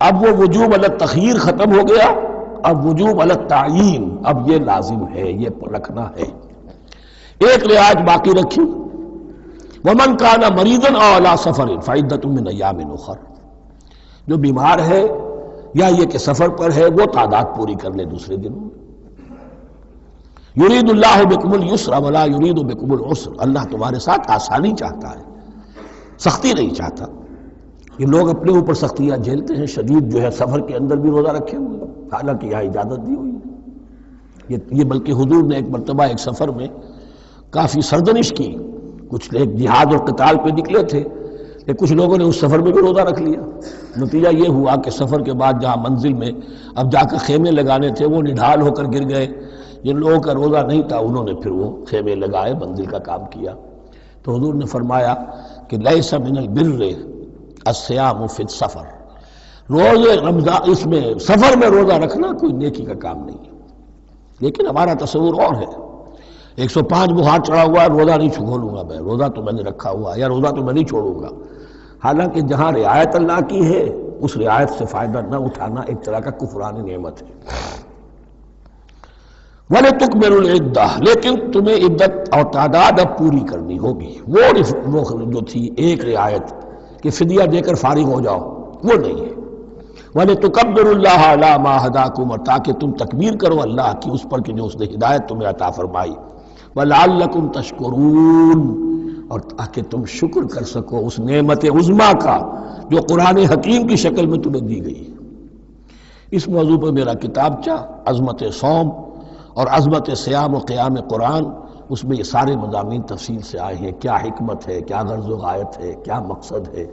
اب وہ وجوب علی التخییر ختم ہو گیا، اب وجوب علی التعیین، اب یہ لازم ہے، یہ رکھنا ہے۔ ایک رعایت باقی رکھی، وَمَنْ كَانَ مَرِيضًا أَوْ عَلَىٰ سَفَرٍ فَعِدَّةٌ مِّنْ أَيَّامٍ أُخَرَ، جو بیمار ہے یا یہ کہ سفر پر ہے وہ تعداد پوری کر لے دوسرے دنوں میں۔ یرید اللہ بکم الیسر ولا یرید بکم العسر، اللہ تمہارے ساتھ آسانی چاہتا ہے، سختی نہیں چاہتا۔ یہ لوگ اپنے اوپر سختیاں جھیلتے ہیں، شدید جو ہے سفر کے اندر بھی روزہ رکھے ہوئے، حالانکہ یہاں اجازت دی ہوئی ہے۔ یہ بلکہ حضور نے ایک مرتبہ ایک سفر میں کافی سرزنش کی، کچھ ایک جہاد اور قتال پہ نکلے تھے، کہ کچھ لوگوں نے اس سفر میں بھی روزہ رکھ لیا۔ نتیجہ یہ ہوا کہ سفر کے بعد جہاں منزل میں اب جا کر خیمے لگانے تھے وہ نڈھال ہو کر گر گئے، جن لوگوں کا روزہ نہیں تھا انہوں نے پھر وہ خیمے لگائے، منزل کا کام کیا۔ تو حضور نے فرمایا کہ لیس من البر الصیام فی السفر، روزے رمضان اس میں سفر میں روزہ رکھنا کوئی نیکی کا کام نہیں ہے۔ لیکن ہمارا تصور اور ہے، 105 بخار چڑھا ہوا ہے، روزہ نہیں چھوڑوں گا میں، روزہ تو میں نے رکھا ہوا ہے، یا روزہ تو میں نہیں چھوڑوں گا۔ حالانکہ جہاں رعایت اللہ کی ہے اس رعایت سے فائدہ نہ اٹھانا ایک طرح کا کفران نعمت ہے۔ وَلِتُكْمِلُوا الْعِدَّةَ، لیکن تمہیں عدت اور تعداد اب پوری کرنی ہوگی۔ وہ جو تھی ایک رعایت کہ فدیہ دے کر فارغ ہو جاؤ، وہ نہیں ہے۔ وَلِتُكَبِّرُوا اللَّهَ عَلَىٰ مَا هَدَاكُمْ، اور تاکہ تم تکبیر کرو اللہ کی اس پر کہ جو اس نے ہدایت تمہیں عطا فرمائی۔ وَلَعَلَّكُمْ تَشْكُرُونَ، اور تاکہ تم شکر کر سکو اس نعمت عظمیٰ کا جو قرآن حکیم کی شکل میں تمہیں دی گئی۔ اس موضوع پر میرا کتابچہ عظمت صوم اور عظمت صیام و قیام قرآن، اس میں یہ سارے مضامین تفصیل سے آئے ہیں، کیا حکمت ہے، کیا غرض و غایت ہے، کیا مقصد ہے،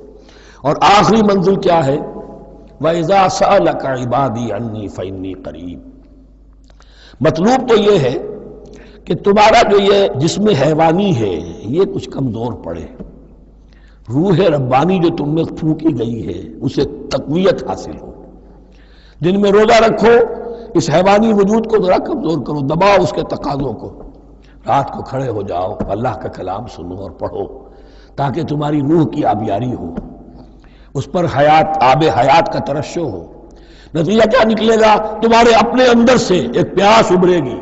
اور آخری منزل کیا ہے، وَإِذَا سَأَلَكَ عِبَادِي عَنِّي فَإِنِّي قَرِيبٌ۔ مطلوب تو یہ ہے کہ تمہارا جو یہ جسم حیوانی ہے یہ کچھ کمزور پڑے، روح ربانی جو تم میں پھونکی گئی ہے اسے تقویت حاصل ہو۔ دن میں روزہ رکھو، اس حیوانی وجود کو ذرا کمزور کرو، دباؤ اس کے تقاضوں کو، رات کو کھڑے ہو جاؤ، اللہ کا کلام سنو اور پڑھو تاکہ تمہاری روح کی آبیاری ہو، اس پر حیات، آب حیات کا ترشح ہو۔ نتیجہ کیا نکلے گا؟ تمہارے اپنے اندر سے ایک پیاس ابھرے گی،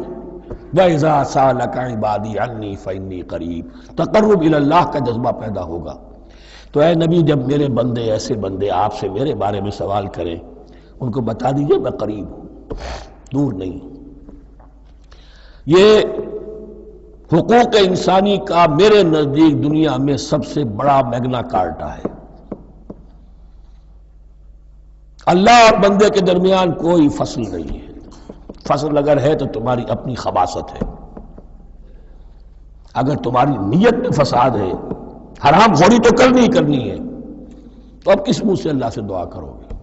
وَإِذَا سَأَلَكَ عِبَادِي عَنِّي فَإِنِّي قَرِيبٌ، تقرب الی اللہ کا جذبہ پیدا ہوگا۔ تو اے نبی، جب میرے بندے، ایسے بندے آپ سے میرے بارے میں سوال کریں، ان کو بتا دیجئے میں قریب ہوں، دور نہیں۔ یہ حقوق انسانی کا میرے نزدیک دنیا میں سب سے بڑا میگنا کارٹا ہے۔ اللہ اور بندے کے درمیان کوئی فصل نہیں ہے، فصل اگر ہے تو تمہاری اپنی خباثت ہے۔ اگر تمہاری نیت میں فساد ہے، حرام خوری تو کرنی ہی کرنی ہے، تو اب کس منہ سے اللہ سے دعا کرو گے؟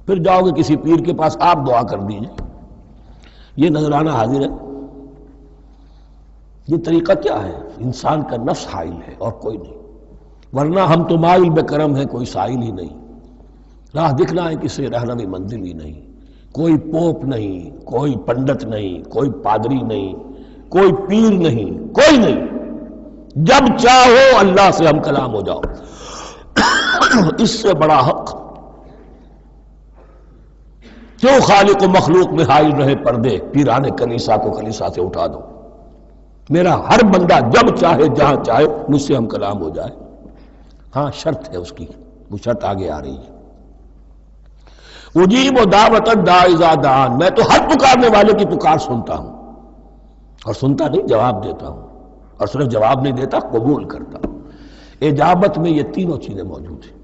پھر جاؤ گے کسی پیر کے پاس، آپ دعا کر دیجئے۔ یہ نذرانہ حاضر ہے، یہ طریقہ کیا ہے؟ انسان کا نفس حائل ہے اور کوئی نہیں، ورنہ ہم تو مائل بے کرم ہیں، کوئی سائل ہی نہیں، راہ دکھنا ہے کسی رہنمی منزل ہی نہیں، کوئی پوپ نہیں، کوئی پنڈت نہیں، کوئی پادری نہیں، کوئی پیر نہیں، کوئی نہیں، جب چاہو اللہ سے ہم کلام ہو جاؤ۔ اس سے بڑا حق کیوں خالق و مخلوق میں حائل رہے پردے؟ پیران کلیسا کو کلیسا سے اٹھا دو، میرا ہر بندہ جب چاہے جہاں چاہے مجھ سے ہم کلام ہو جائے۔ ہاں شرط ہے اس کی، وہ شرط آگے آ رہی ہے۔ اجیب دعوت الداعی اذا دعان، میں تو ہر پکارنے والے کی پکار سنتا ہوں، اور سنتا نہیں جواب دیتا ہوں، اور صرف جواب نہیں دیتا قبول کرتا ہوں۔ اجابت میں یہ تینوں چیزیں موجود ہیں۔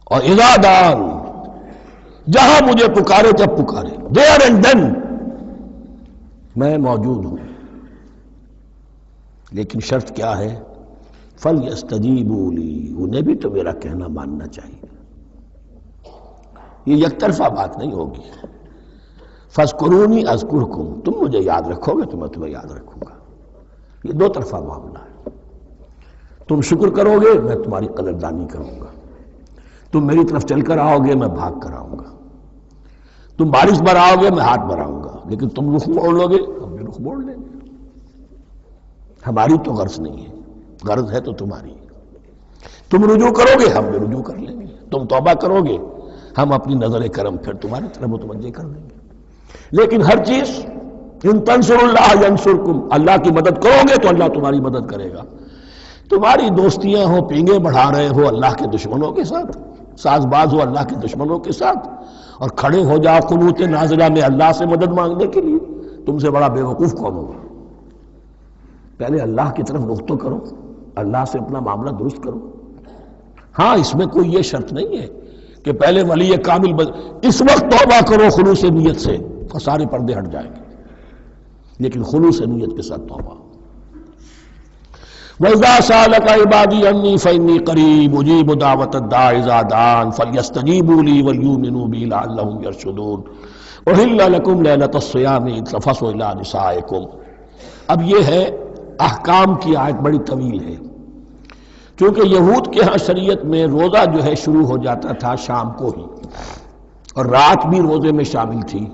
اور اذا دعان، جہاں مجھے پکارے جب پکارے، there and then میں موجود ہوں۔ لیکن شرط کیا ہے؟ فَلْيَسْتَجِيبُوا لِي، انہیں بھی تو میرا کہنا ماننا چاہیے، یہ یک طرفہ بات نہیں ہوگی۔ فَاذْكُرُونِي أَذْكُرْكُمْ، تم مجھے یاد رکھو گے تو میں تمہیں یاد رکھوں گا، یہ دو طرفہ معاملہ ہے۔ تم شکر کرو گے میں تمہاری قدردانی کروں گا، تم میری طرف چل کر آؤ گے میں بھاگ کر آؤں گا، تم بارش برآؤ گے میں ہاتھ بڑھاؤں گا، لیکن تم رخ موڑ لو گے ہم بھی رخ موڑ لیں گے۔ ہماری تو غرض نہیں ہے، غرض ہے تو تمہاری، تم رجوع کرو گے ہم بھی رجوع کر لیں گے، تم توبہ کرو گے ہم اپنی نظر کرم پھر تمہاری طرف متوجہ کر دیں گے۔ لیکن ہر چیز ان تنصروا اللہ ینصرکم، اللہ کی مدد کرو گے تو اللہ تمہاری مدد کرے گا۔ تمہاری دوستیاں ہو، پینگے بڑھا رہے ہو اللہ کے دشمنوں کے ساتھ، ساز باز ہو اللہ کے دشمنوں کے ساتھ، اور کھڑے ہو جاؤ قنوت نازلہ میں اللہ سے مدد مانگنے کے لیے، تم سے بڑا بے وقوف کون ہوگا؟ پہلے اللہ کی طرف رخ تو کرو، اللہ سے اپنا معاملہ درست کرو۔ ہاں اس میں کوئی یہ شرط نہیں ہے کہ پہلے ولی کامل اس وقت توبہ کرو خلوص نیت سے تو سارے پردے ہٹ جائیں گے، لیکن خلوص نیت کے ساتھ توبہ۔ وَإِذَا سَأَلَكَ عِبَادِي عَنِّي فَإِنِّي قَرِيبٌ أُجِيبُ دَعْوَةَ الدَّاعِ إِذَا دَعَانِ فَلْيَسْتَجِيبُوا لِي وَلْيُؤْمِنُوا بِي لَعَلَّهُمْ يَرْشُدُونَ أُحِلَّ لَكُمْ لَيْلَةَ الصِّيَامِ إِذْ تَفَضُّلُوا إِلَىٰ نِسَائِكُمْ۔ اب یہ ہے احکام کی آیت، بڑی طویل ہے، چونکہ یہود کے ہاں شریعت میں روزہ جو ہے شروع ہو جاتا تھا شام کو ہی، اور رات بھی روزے میں شامل تھی،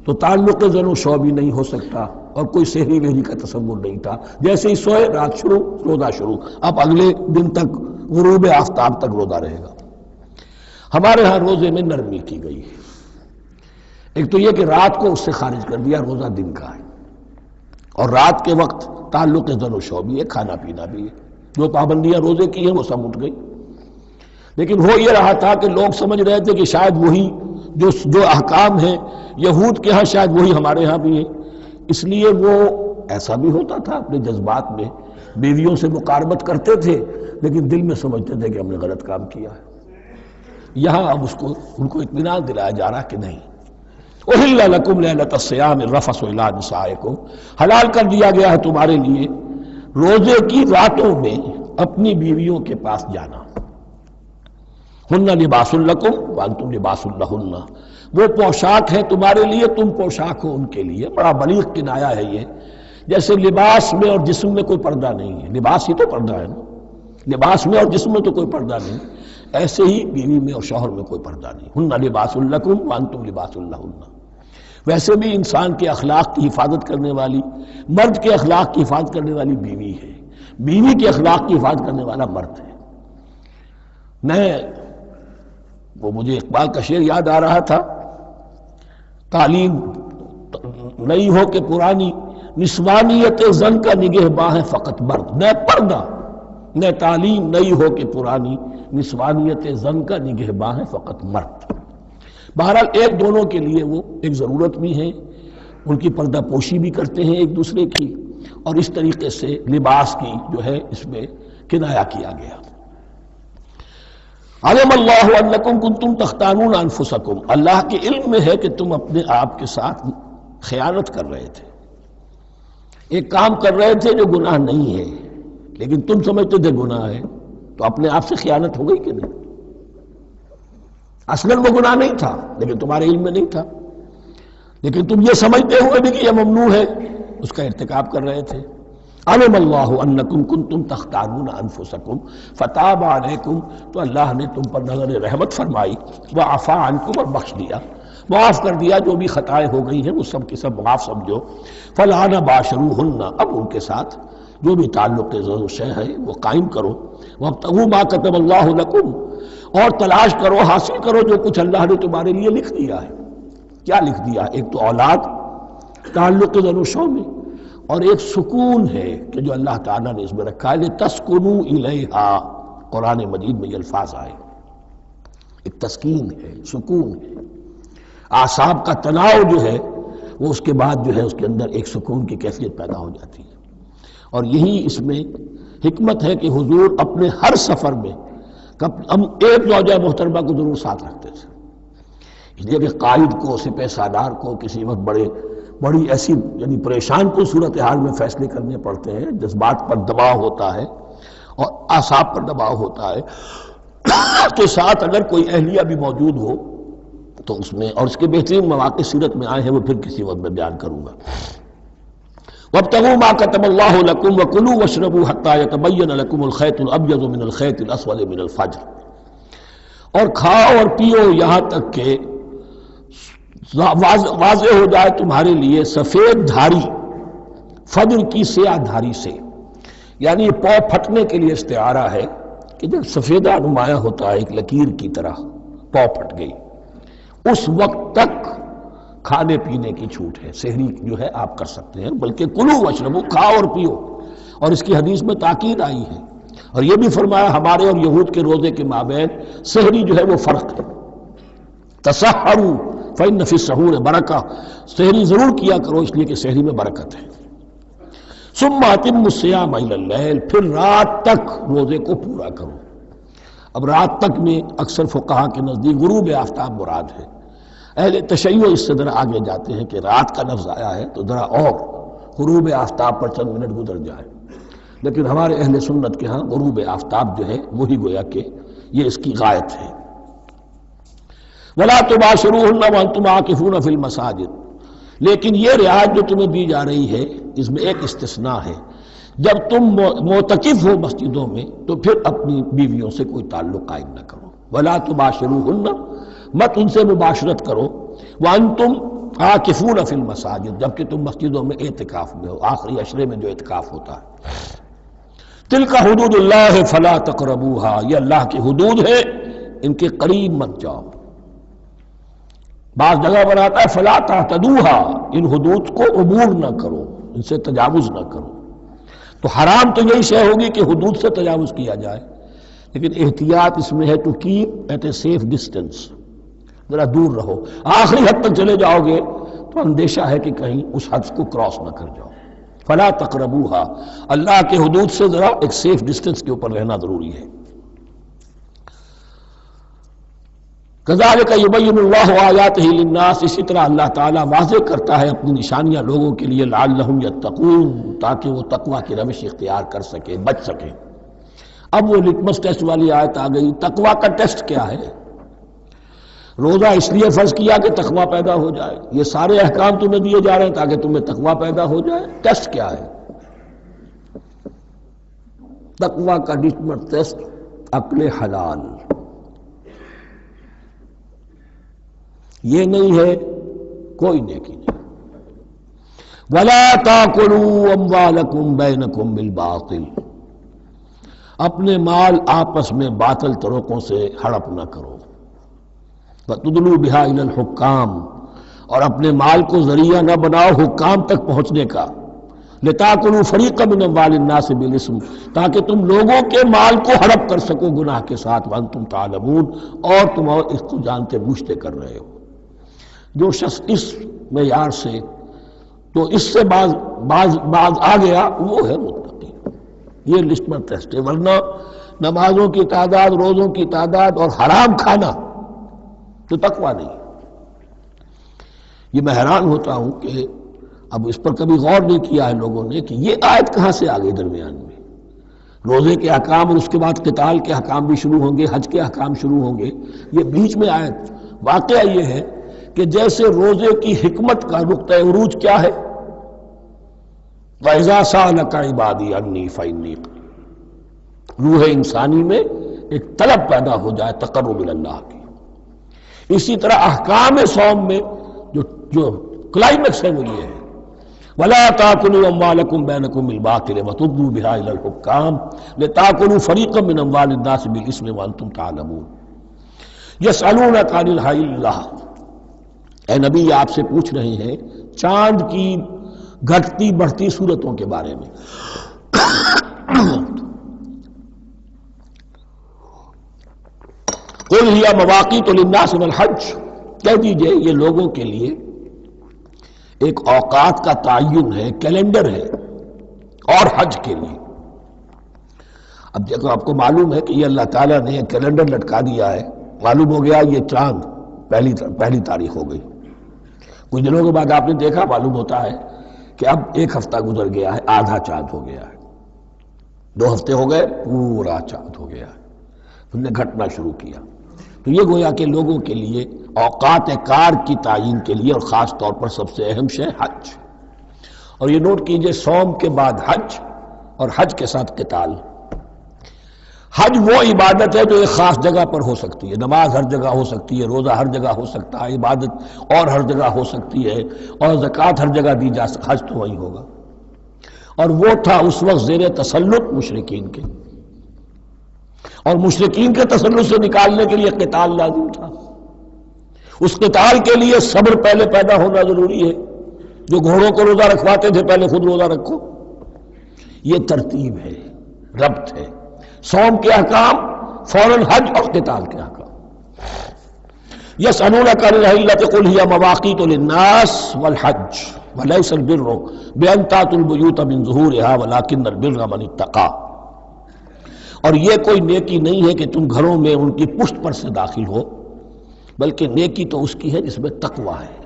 تو تعلق زن و شو بھی نہیں ہو سکتا، اور کوئی سحری وحری کا تصور نہیں تھا، جیسے ہی سوئے رات شروع روزہ شروع، اب اگلے دن تک غروب آفتاب تک روزہ رہے گا۔ ہمارے ہاں روزے میں نرمی کی گئی ہے، ایک تو یہ کہ رات کو اس سے خارج کر دیا، روزہ دن کا ہے، اور رات کے وقت تعلق زن و شو بھی ہے، کھانا پینا بھی ہے، جو پابندیاں روزے کی ہیں وہ سب اٹھ گئی۔ لیکن ہو یہ رہا تھا کہ لوگ سمجھ رہے تھے کہ شاید وہی جو احکام ہیں یہود کے ہاں شاید وہی ہمارے ہاں بھی ہیں، اس لیے وہ ایسا بھی ہوتا تھا اپنے جذبات میں بیویوں سے مقاربت کرتے تھے، لیکن دل میں سمجھتے تھے کہ ہم نے غلط کام کیا ہے۔ یہاں اب ان کو اطمینان دلایا جا رہا کہ نہیں، أُحِلَّ لَكُمْ لَيْلَةَ الصِّيَامِ الرَّفَثُ إِلَىٰ نِسَائِكُمْ، حلال کر دیا گیا ہے تمہارے لیے روزے کی راتوں میں اپنی بیویوں کے پاس جانا۔ ہن لباس لکم وانتم لباس لہن، وہ پوشاک ہے تمہارے لیے، تم پوشاک ہو ان کے لیے۔ بڑا بلیغ کنایا ہے یہ، جیسے لباس میں اور جسم میں کوئی پردہ نہیں ہے، لباس ہی تو پردہ ہے نا، لباس میں اور جسم میں تو کوئی پردہ نہیں، ایسے ہی بیوی میں اور شوہر میں کوئی پردہ نہیں۔ ہن لباس لکم وانتم لباس لہن۔ ویسے بھی انسان کے اخلاق کی حفاظت کرنے والی، مرد کے اخلاق کی حفاظت کرنے والی بیوی ہے، بیوی کے اخلاق کی حفاظت کرنے والا مرد ہے۔ میں وہ مجھے اقبال کا شعر یاد آ رہا تھا، تعلیم نئی ہو کہ پرانی، نسوانیت زن کا نگہباں ہے فقط مرد، نہ پردہ نہ تعلیم نئی ہو کہ پرانی، نسوانیت زن کا نگہباں ہے فقط مرد۔ بہرحال ایک دونوں کے لیے وہ ایک ضرورت بھی ہے، ان کی پردہ پوشی بھی کرتے ہیں ایک دوسرے کی، اور اس طریقے سے لباس کی جو ہے اس میں کنایا کیا گیا۔ علم اللہ انکم کنتم تختانون انفسکم، اللہ کے علم میں ہے کہ تم اپنے آپ کے ساتھ خیانت کر رہے تھے۔ ایک کام کر رہے تھے جو گناہ نہیں ہے لیکن تم سمجھتے تھے گناہ ہے، تو اپنے آپ سے خیانت ہو گئی کہ نہیں؟ اصلاً وہ گناہ نہیں تھا لیکن تمہارے علم میں نہیں تھا، لیکن تم یہ سمجھتے ہوئے بھی کہ یہ ممنوع ہے اس کا ارتکاب کر رہے تھے۔ علم اللہ انکم کنتم تختارون انفسکم فتاب علیکم، تو اللہ نے تم پر نظر رحمت فرمائی، وعفا عنکم، اور بخش دیا، معاف کر دیا، جو بھی خطائیں ہو گئی ہیں وہ سب کے سب معاف سمجھو۔ فالآن باشروہن، اب ان کے ساتھ جو بھی تعلق ضرور شے ہے وہ قائم کرو، وابتغوا ما کتب اللہ لکم، اور تلاش کرو، حاصل کرو جو کچھ اللہ نے تمہارے لیے لکھ دیا ہے۔ کیا لکھ دیا؟ ایک تو اولاد، تعلق ضرور شو میں، اور ایک سکون ہے کہ جو اللہ تعالیٰ نے اس میں رکھا ہے، لِتَسْكُنُوا إِلَيْهَا، قرآن مجید میں یہ الفاظ آئے، ایک تسکین ہے، سکون ہے، اعصاب کا تناؤ جو ہے وہ اس کے بعد جو ہے اس کے اندر ایک سکون کی کیفیت پیدا ہو جاتی ہے۔ اور یہی اس میں حکمت ہے کہ حضور اپنے ہر سفر میں ہم ایک زوجہ محترمہ کو ضرور ساتھ رکھتے تھے، اس لیے کہ قائد کو، سپہ سالار کو کسی وقت بڑی ایسی یعنی پریشان کو صورتحال میں فیصلے کرنے پڑتے ہیں، جذبات پر دباؤ ہوتا ہے اور اعصاب پر دباؤ ہوتا ہے، تو ساتھ اگر کوئی اہلیہ بھی موجود ہو تو اس میں، اور اس کے بہترین مواقع سیرت میں آئے ہیں، وہ پھر کسی وقت میں بیان کروں گا۔ وَابْتَغُوا مَا كَتَبَ اللَّهُ لَكُمْ وَكُلُوا وَاشْرَبُوا حَتَّى يَتَبَيَّنَ لَكُمُ الْخَيْطُ الْأَبْيَضُ مِنَ الْخَيْطِ الْأَسْوَدِ مِنَ الْفَجْرِ، اور کھاؤ اور پیو یہاں تک کہ واضح ہو جائے تمہارے لیے سفید دھاری فجر کی سیاہ دھاری سے، یعنی یہ پاؤں پھٹنے کے لیے استعارہ ہے کہ جب سفیدہ نمایاں ہوتا ہے ایک لکیر کی طرح، پاؤں پھٹ گئی، اس وقت تک کھانے پینے کی چھوٹ ہے، سحری جو ہے آپ کر سکتے ہیں، بلکہ کلو واشربو، کھاؤ اور پیو، اور اس کی حدیث میں تاکید آئی ہے، اور یہ بھی فرمایا ہمارے اور یہود کے روزے کے مابین سحری جو ہے وہ فرق ہے۔ تسحروا فإن فی السحور برکہ، سحری ضرور کیا کرو اس لیے کہ سحری میں برکت ہے۔ ثم اتموا الصیام الی اللیل، پھر رات تک روزے کو پورا کرو۔ اب رات تک میں اکثر فقہا کے نزدیک غروب آفتاب مراد ہے، اہل تشیع اس سے ذرا آگے جاتے ہیں کہ رات کا لفظ آیا ہے تو ذرا اور غروب آفتاب پر چند منٹ گزر جائے، لیکن ہمارے اہل سنت کے ہاں غروب آفتاب جو ہے وہی گویا کہ یہ اس کی غایت ہے۔ وَلَا تُبَاشِرُوهُنَّ وَأَنْتُمْ عَاكِفُونَ فِي الْمَسَاجِدِ، لیکن یہ رعایت جو تمہیں دی جا رہی ہے اس میں ایک استثناء ہے، جب تم معتکف ہو مسجدوں میں تو پھر اپنی بیویوں سے کوئی تعلق قائم نہ کرو۔ وَلَا تُبَاشِرُوهُنَّ، مت ان سے مباشرت کرو، وَأَنْتُمْ عَاكِفُونَ فِي الْمَسَاجِدِ، جبکہ تم مسجدوں میں اعتکاف میں ہو، آخری عشرے میں جو اعتکاف ہوتا ہے۔ تِلْكَ حُدُودُ اللَّهِ فَلَا تَقْرَبُوهَا، یہ اللہ کی حدود ہے، ان کے قریب مت جاؤ۔ بعض جگہ پر آتا ہے فلا تعتدوها، ان حدود کو عبور نہ کرو، ان سے تجاوز نہ کرو۔ تو حرام تو یہی شے ہوگی کہ حدود سے تجاوز کیا جائے، لیکن احتیاط اس میں ہے to keep at a safe distance, ذرا دور رہو۔ آخری حد تک چلے جاؤ گے تو اندیشہ ہے کہ کہیں اس حد کو کراس نہ کر جاؤ۔ فلا تقربوها، اللہ کے حدود سے ذرا ایک سیف ڈسٹینس کے اوپر رہنا ضروری ہے۔ کذالک یبین اللہ آیاتہ للناس، اسی طرح اللہ تعالیٰ واضح کرتا ہے اپنی نشانیاں لوگوں کے لیے، لعلہم یتقون، تاکہ وہ تقوی کی روش اختیار کر سکیں، بچ سکیں۔ اب وہ لٹمس ٹیسٹ والی آیت آ گئی، تقوی کا ٹیسٹ کیا ہے؟ روزہ اس لیے فرض کیا کہ تقوی پیدا ہو جائے، یہ سارے احکام تمہیں دیے جا رہے ہیں تاکہ تمہیں تقوی پیدا ہو جائے۔ ٹیسٹ کیا ہے؟ تقوی کا لٹمس ٹیسٹ عقل حلال، یہ نہیں ہے کوئی نیکی نہیں۔ وَلَا تَأْكُلُوا أَمْوَالَكُمْ بَيْنَكُمْ بِالْبَاطِلِ، اپنے مال آپس میں باطل طریقوں سے ہڑپ نہ کرو۔ وَتُدْلُوا بِهَا إِلَى الْحُكَّامِ، اور اپنے مال کو ذریعہ نہ بناؤ حکام تک پہنچنے کا۔ لِتَأْكُلُوا فَرِيقًا مِنْ أَمْوَالِ النَّاسِ بِالْإِثْمِ، تاکہ تم لوگوں کے مال کو ہڑپ کر سکو گناہ کے ساتھ، وَأَنْتُمْ تَعْلَمُونَ، اور تم اس کو جانتے بوجھتے کر رہے ہو۔ جو شخص اس معیار سے تو اس سے بعض آ گیا وہ ہے متقی، یہ لٹمس ٹیسٹ ہے۔ ورنہ نمازوں کی تعداد، روزوں کی تعداد اور حرام کھانا تو تقویٰ نہیں۔ یہ میں حیران ہوتا ہوں کہ اب اس پر کبھی غور نہیں کیا ہے لوگوں نے کہ یہ آیت کہاں سے آ گئی درمیان میں؟ روزے کے احکام اور اس کے بعد قتال کے احکام بھی شروع ہوں گے، حج کے احکام شروع ہوں گے، یہ بیچ میں آیت۔ واقعہ یہ ہے کہ جیسے روزے کی حکمت کا نقطہ عروج کیا ہے، وَإِذَا سَأَلَكَ عِبَادِي عَنِّي فَإِنِّي قَرِيبٌ، روح انسانی میں ایک طلب پیدا ہو جائے تقرب اللہ کی۔ اسی طرح احکام صوم میں جو کلائمیکس ہے وہ یہ ہے، وَلَا تَأْكُلُوا أَمْوَالَكُمْ بَيْنَكُمْ بِالْبَاطِلِ وَتُدْلُوا بِهَا إِلَى الْحُكَّامِ لِتَأْكُلُوا فَرِيقًا مِّنْ أَمْوَالِ النَّاسِ بِالْإِثْمِ وَأَنْتُمْ تَعْلَمُونَ يَسْأَلُونَكَ عَنِ الْأَهِلَّةِ، اے نبی آپ سے پوچھ رہے ہیں چاند کی گھٹتی بڑھتی صورتوں کے بارے میں۔ قُلْ هِيَ مَوَاقِيتُ لِلنَّاسِ وَالْحَجِّ، کہہ دیجئے یہ لوگوں کے لیے ایک اوقات کا تعین ہے، کیلنڈر ہے، اور حج کے لیے۔ اب دیکھو آپ کو معلوم ہے کہ یہ اللہ تعالیٰ نے ایک کیلنڈر لٹکا دیا ہے، معلوم ہو گیا یہ چاند پہلی تاریخ ہو گئی، کچھ دنوں کے بعد آپ نے دیکھا معلوم ہوتا ہے کہ اب ایک ہفتہ گزر گیا ہے، آدھا چاند ہو گیا ہے، 2 ہفتے ہو گئے، پورا چاند ہو گیا ہے، ہم نے گھٹنا شروع کیا۔ تو یہ گویا کہ لوگوں کے لیے اوقات کار کی تعین کے لیے، اور خاص طور پر سب سے اہم شے حج۔ اور یہ نوٹ کیجئے صوم کے بعد حج، اور حج کے ساتھ قتال۔ حج وہ عبادت ہے جو ایک خاص جگہ پر ہو سکتی ہے، نماز ہر جگہ ہو سکتی ہے، روزہ ہر جگہ ہو سکتا ہے، عبادت اور ہر جگہ ہو سکتی ہے، اور زکوٰۃ ہر جگہ دی جا سکتی، حج تو وہی ہوگا۔ اور وہ تھا اس وقت زیر تسلط مشرکین کے، اور مشرکین کے تسلط سے نکالنے کے لیے قتال لازم تھا۔ اس قتال کے لیے صبر پہلے پیدا ہونا ضروری ہے، جو گھوڑوں کو روزہ رکھواتے تھے پہلے خود روزہ رکھو۔ یہ ترتیب ہے، ربط ہے، صوم کے احکام فوراً حج اور قتال کے احکام۔ یسألونک عن الأہلة قل هی مواقیت للناس والحج ولیس البر بأن تأتوا البیوت من ظہورها ولکن البر من اتقى، اور یہ کوئی نیکی نہیں ہے کہ تم گھروں میں ان کی پشت پر سے داخل ہو، بلکہ نیکی تو اس کی ہے جس میں تقوی ہے۔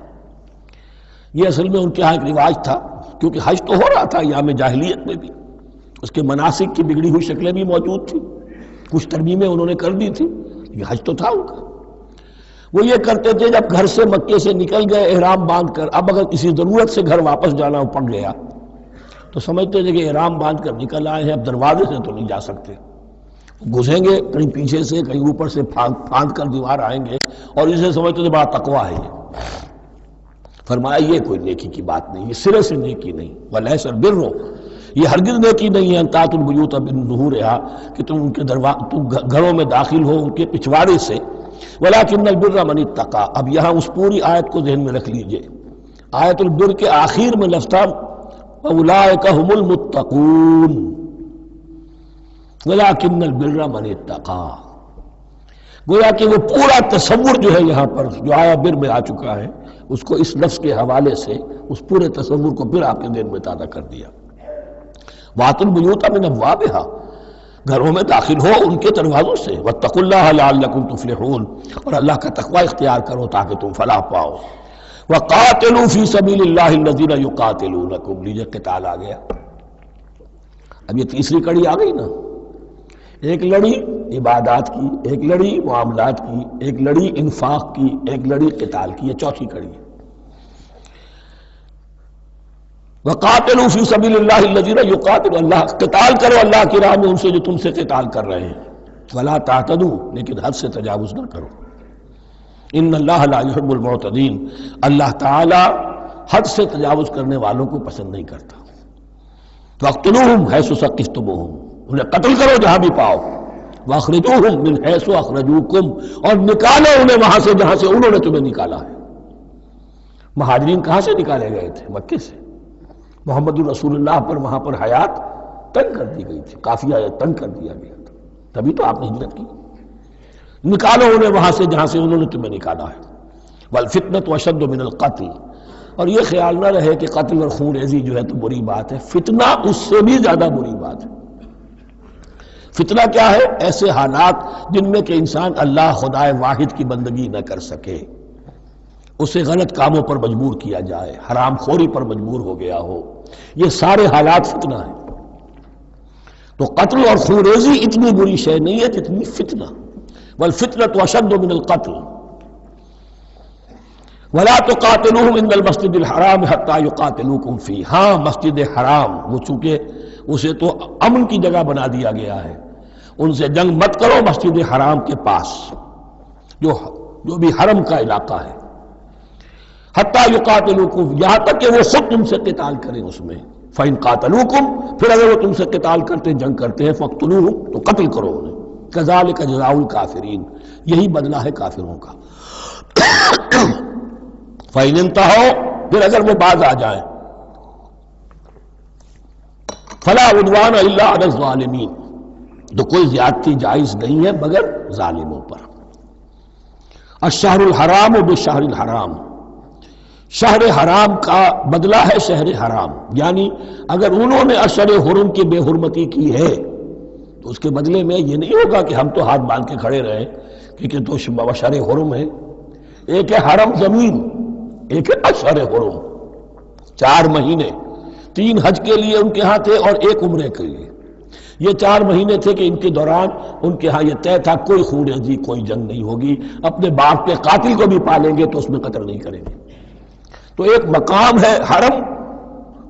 یہ اصل میں ان کے ہاں ایک رواج تھا، کیونکہ حج تو ہو رہا تھا ایام جاہلیت میں بھی، اس کے مناسک کی بگڑی ہوئی شکلیں بھی موجود تھیں، کچھ ترمیمیں انہوں نے کر دی تھی، یہ حج تو تھا ان کا۔ وہ یہ کرتے تھے جب گھر سے مکے سے نکل گئے احرام باندھ کر، اب اگر کسی ضرورت سے گھر واپس جانا پڑ گیا تو سمجھتے تھے کہ احرام باندھ کر نکل آئے ہیں، اب دروازے سے تو نہیں جا سکتے، گھسیں گے کہیں پیچھے سے کہیں اوپر سے پھاند کر دیوار آئیں گے، اور اسے سمجھتے تھے بڑا تقویٰ ہے یہ۔ فرمایا یہ کوئی نیکی کی بات نہیں، یہ سرے سے نیکی نہیں، ولیس البر، یہ ہرگز نیکی نہیں ہے ان تأتوا البیوت من ظہورها کہ تم ان کے تم گھروں میں داخل ہو ان کے پچھواڑے سے، ولکن البر من اتقى۔ اب یہاں اس پوری آیت کو ذہن میں رکھ لیجئے، آیت البر کے آخر میں لفظ تھا اولئک هم المتقون ولکن البر من اتقى، گویا کہ وہ پورا تصور جو ہے یہاں پر جو آیا بر میں آ چکا ہے، اس کو اس لفظ کے حوالے سے اس پورے تصور کو پھر آپ کے ذہن میں تازہ کر دیا۔ وَأْتُوا الْبُيُوتَ مِنْ أَبْوَابِهَا، گھروں میں داخل ہو ان کے دروازوں سے، وَاتَّقُوا اللَّهَ لَعَلَّكُمْ تُفْلِحُونَ، اور اللہ کا تقوی اختیار کرو تاکہ تم فلاح پاؤ۔ وَقَاتِلُوا فِي سَبِيلِ اللَّهِ الَّذِينَ يُقَاتِلُونَكُمْ، لیجئے قتال آ گیا۔ اب یہ تیسری کڑی آ گئی نا، ایک لڑی عبادات کی، ایک لڑی معاملات کی، ایک لڑی انفاق کی، ایک لڑی قتال کی، یہ چوتھی کڑی ہے۔ وَقَاتِلُوا فِي سَبِيلِ اللَّهِ الَّذِينَ يُقَاتِلُونَ، اللہ قتال کرو اللہ کی راہ میں ان سے جو تم سے قتال کر رہے ہیں، وَلَا تَعْتَدُوا، لیکن حد سے تجاوز نہ کرو، إِنَّ اللَّهَ لَا يُحِبُّ الْمُعْتَدِينَ، اللہ تعالی حد سے تجاوز کرنے والوں کو پسند نہیں کرتا۔ وَاقْتُلُوهُمْ حَيْثُ ثَقِفْتُمُوهُمْ، انہیں قتل کرو جہاں بھی پاؤ، وَأَخْرِجُوهُمْ مِنْ حَيْثُ أَخْرَجُوكُمْ، اور نکالو انہیں وہاں سے جہاں سے انہوں نے تمہیں نکالا ہے۔ مہاجرین کہاں سے نکالے گئے تھے؟ مکے سے۔ محمد الرسول اللہ پر وہاں پر حیات تنگ کر دی گئی تھی، قافیہ تنگ کر دیا گیا تھا، تبھی تو آپ نے ہجرت کی۔ نکالو انہیں وہاں سے جہاں سے انہوں نے تمہیں نکالا ہے۔ والفتنة اشد من القتل، اور یہ خیال نہ رہے کہ قتل اور خون ریزی جو ہے تو بری بات ہے، فتنہ اس سے بھی زیادہ بری بات ہے۔ فتنہ کیا ہے؟ ایسے حالات جن میں کہ انسان اللہ خدائے واحد کی بندگی نہ کر سکے، اسے غلط کاموں پر مجبور کیا جائے، حرام خوری پر مجبور ہو گیا ہو، یہ سارے حالات فتنہ ہیں۔ تو قتل اور خونریزی اتنی بری شے نہیں ہے جتنی فتنہ، والفتنة اشد من القتل۔ ولا تقاتلوهم عند المسجد الحرام حتى يقاتلوكم فيه، ہاں مسجد حرام وہ چونکہ اسے تو امن کی جگہ بنا دیا گیا ہے، ان سے جنگ مت کرو مسجد حرام کے پاس جو بھی حرم کا علاقہ ہے، حتیٰ یقاتلوکم، یہاں تک کہ وہ خود تم سے قتال کریں اس میں، فَإِن قَاتَلُوكُمْ، پھر اگر وہ تم سے قتال کرتے جنگ کرتے ہیں فَاقْتُلُوهُمْ، تو قتل کرو انہیں، كَذَلِكَ جَزَاءُ الْكَافِرِينَ، یہی بدلہ ہے کافروں کا۔ فَإِنِ انْتَهَوْا، پھر اگر وہ باز آ جائیں، فَلَا عُدْوَانَ إِلَّا عَلَى الظَّالِمِينَ، تو کوئی زیادتی جائز نہیں ہے مگر ظالموں پر۔ الشہر الحرام بالشہر الحرام، شہر حرام کا بدلہ ہے شہر حرام، یعنی اگر انہوں نے اشہر حرم کی بے حرمتی کی ہے تو اس کے بدلے میں یہ نہیں ہوگا کہ ہم تو ہاتھ باندھ کے کھڑے رہیں کیونکہ تو اشہر حرم ہے۔ ایک ہے حرم زمین، ایک ہے اشہر حرم، 4 مہینے، 3 حج کے لیے ان کے ہاں تھے اور 1 عمرے کے لیے، یہ 4 مہینے تھے کہ ان کے دوران ان کے ہاں یہ طے تھا کوئی خونریزی کوئی جنگ نہیں ہوگی، اپنے باپ کے قاتل کو بھی پالیں گے تو اس میں قتل نہیں کریں گے۔ تو ایک مقام ہے حرم،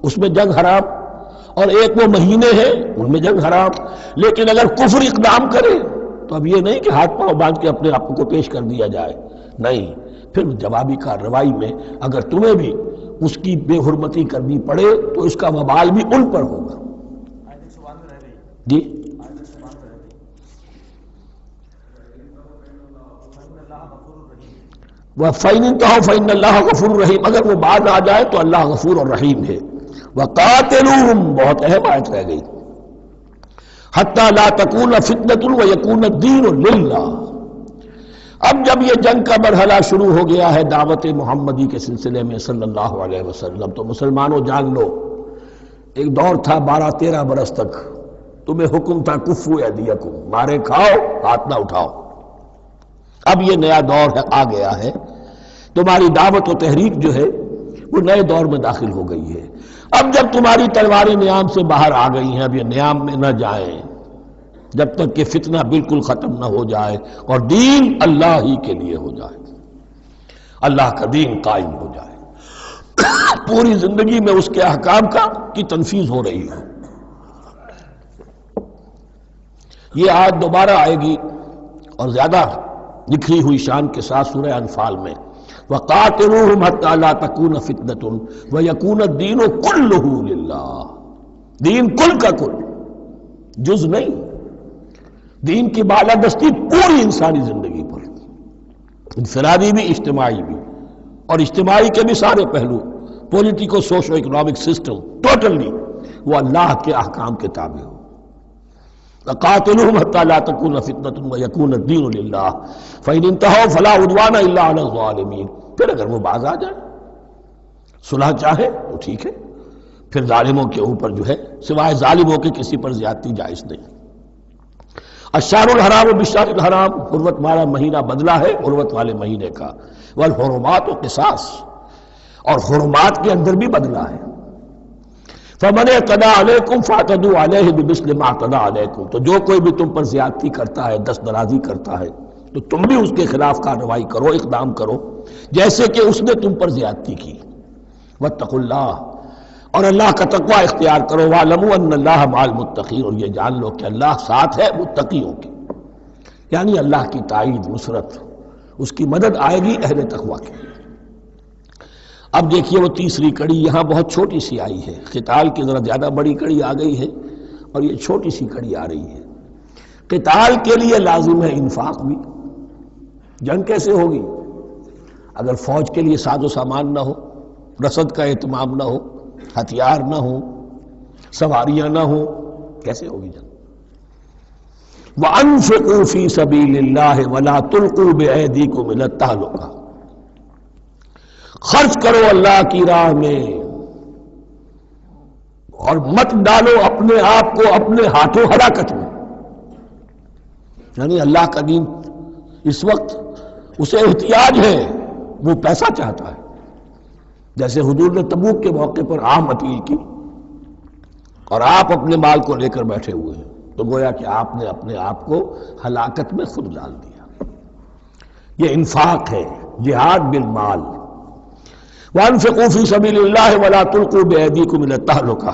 اس میں جنگ حرام، اور ایک وہ مہینے ہیں ان میں جنگ حرام۔ لیکن اگر کفر اقدام کرے تو اب یہ نہیں کہ ہاتھ پاؤں باندھ کے اپنے آپ کو پیش کر دیا جائے، نہیں، پھر جوابی کارروائی میں اگر تمہیں بھی اس کی بے حرمتی کرنی پڑے تو اس کا وبال بھی ان پر ہوگا۔ جی وَفَإِنِ انْتَهَوْا فَإِنَّ اللَّهَ غَفُورٌ رَحِيمٌ، اگر وہ بعد آ جائے تو اللہ غفور اور رحیم ہے۔ وَقَاتِلُوهُمْ، بہت اہم آیت رہ گئی، حَتَّى لَا تَكُونَ فِتْنَةٌ وَيَكُونَ الدِّينُ لِلَّهِ۔ اب جب یہ جنگ کا مرحلہ شروع ہو گیا ہے دعوت محمدی کے سلسلے میں صلی اللہ علیہ وسلم، تو مسلمانوں جان لو ایک دور تھا 12-13 برس تک تمہیں حکم تھا کفو ایدیکم، مارے کھاؤ ہاتھ نہ اٹھاؤ۔ اب یہ نیا دور ہے، آ گیا ہے، تمہاری دعوت و تحریک جو ہے وہ نئے دور میں داخل ہو گئی ہے۔ اب جب تمہاری تلواریں نیام سے باہر آ گئی ہیں، اب یہ نیام میں نہ جائیں جب تک کہ فتنہ بالکل ختم نہ ہو جائے اور دین اللہ ہی کے لیے ہو جائے، اللہ کا دین قائم ہو جائے، پوری زندگی میں اس کے احکام کی تنفیذ ہو رہی ہو۔ یہ آیت دوبارہ آئے گی اور زیادہ نکھی ہوئی شان کے ساتھ سورہ انفال میں، وَقَاتِلُوهُمْ حَتَّى لَا تَكُونَ فِتْنَةٌ وَيَكُونَ الدِّينُ كُلُّهُ لِلَّهِ، دین کل کا کل، جز نہیں، دین کی بالادستی پوری انسانی زندگی پر، انفرادی بھی اجتماعی بھی، اور اجتماعی کے بھی سارے پہلو، politico socio economic system, totally وہ اللہ کے احکام کے تابع ہو۔ وَقَاتِلُوهُمْ حَتَّى لَا تَكُونَ فِتْنَةٌ وَيَكُونَ الدِّينُ لِلَّهِ فَإِنِ انْتَهَوْا فَلَا عُدْوَانَ إِلَّا عَلَى الظَّالِمِينَ، پھر اگر وہ باز آ جائے صلح چاہے تو ٹھیک ہے، پھر ظالموں کے اوپر جو ہے سوائے ظالموں کے کسی پر زیادتی جائز نہیں۔ الشہر الحرام بالشہر الحرام، حرمت والا مہینہ بدلہ ہے حرمت والے مہینے کا، والحرمات قصاص، اور حرمات کے اندر بھی بدلہ ہے۔ فَمَنِ اعْتَدَىٰ عَلَيْكُمْ فَاعْتَدُوا عَلَيْهِ بِمِثْلِ مَا اعْتَدَىٰ عَلَيْكُمْ، تو جو کوئی بھی تم پر زیادتی کرتا ہے، دست درازی کرتا ہے، تو تم بھی اس کے خلاف کارروائی کرو، اقدام کرو جیسے کہ اس نے تم پر زیادتی کی۔ وَاتَّقُوا اللَّهَ، اور اللہ کا تقوی اختیار کرو، وَاعْلَمُوا أَنَّ اللَّهَ مَعَ الْمُتَّقِينَ، اور یہ جان لو کہ اللہ ساتھ ہے متقیوں کے، یعنی اللہ کی تائید، نصرت، اس کی مدد آئے گی اہل تقوی کی۔ اب دیکھیے وہ تیسری کڑی یہاں بہت چھوٹی سی آئی ہے، قتال کی ذرا زیادہ بڑی کڑی آ گئی ہے اور یہ چھوٹی سی کڑی آ رہی ہے۔ قتال کے لیے لازم ہے انفاق بھی، جنگ کیسے ہوگی اگر فوج کے لیے ساز و سامان نہ ہو، رسد کا اہتمام نہ ہو، ہتھیار نہ ہو، سواریاں نہ ہو، کیسے ہوگی جنگ؟ وَأَنفِقُوا فِي سَبِيلِ اللَّهِ وَلَا تُلْقُوا بِأَيْدِيكُمْ إِلَى التَّهْلُكَةِ، خرچ کرو اللہ کی راہ میں اور مت ڈالو اپنے آپ کو اپنے ہاتھوں ہلاکت میں، یعنی اللہ کا دین اس وقت اسے احتیاج ہے وہ پیسہ چاہتا ہے. جیسے حضور نے تبوک کے موقع پر عام اپیل کی اور آپ اپنے مال کو لے کر بیٹھے ہوئے ہیں، تو گویا کہ آپ نے اپنے آپ کو ہلاکت میں خود ڈال دیا. یہ انفاق ہے، جہاد بالمال. وَأَنفِقُوا فِي سَبِيلِ اللَّهِ وَلَا تُلْقُوا بِأَيْدِيكُمْ إِلَى التَّهْلُكَةِ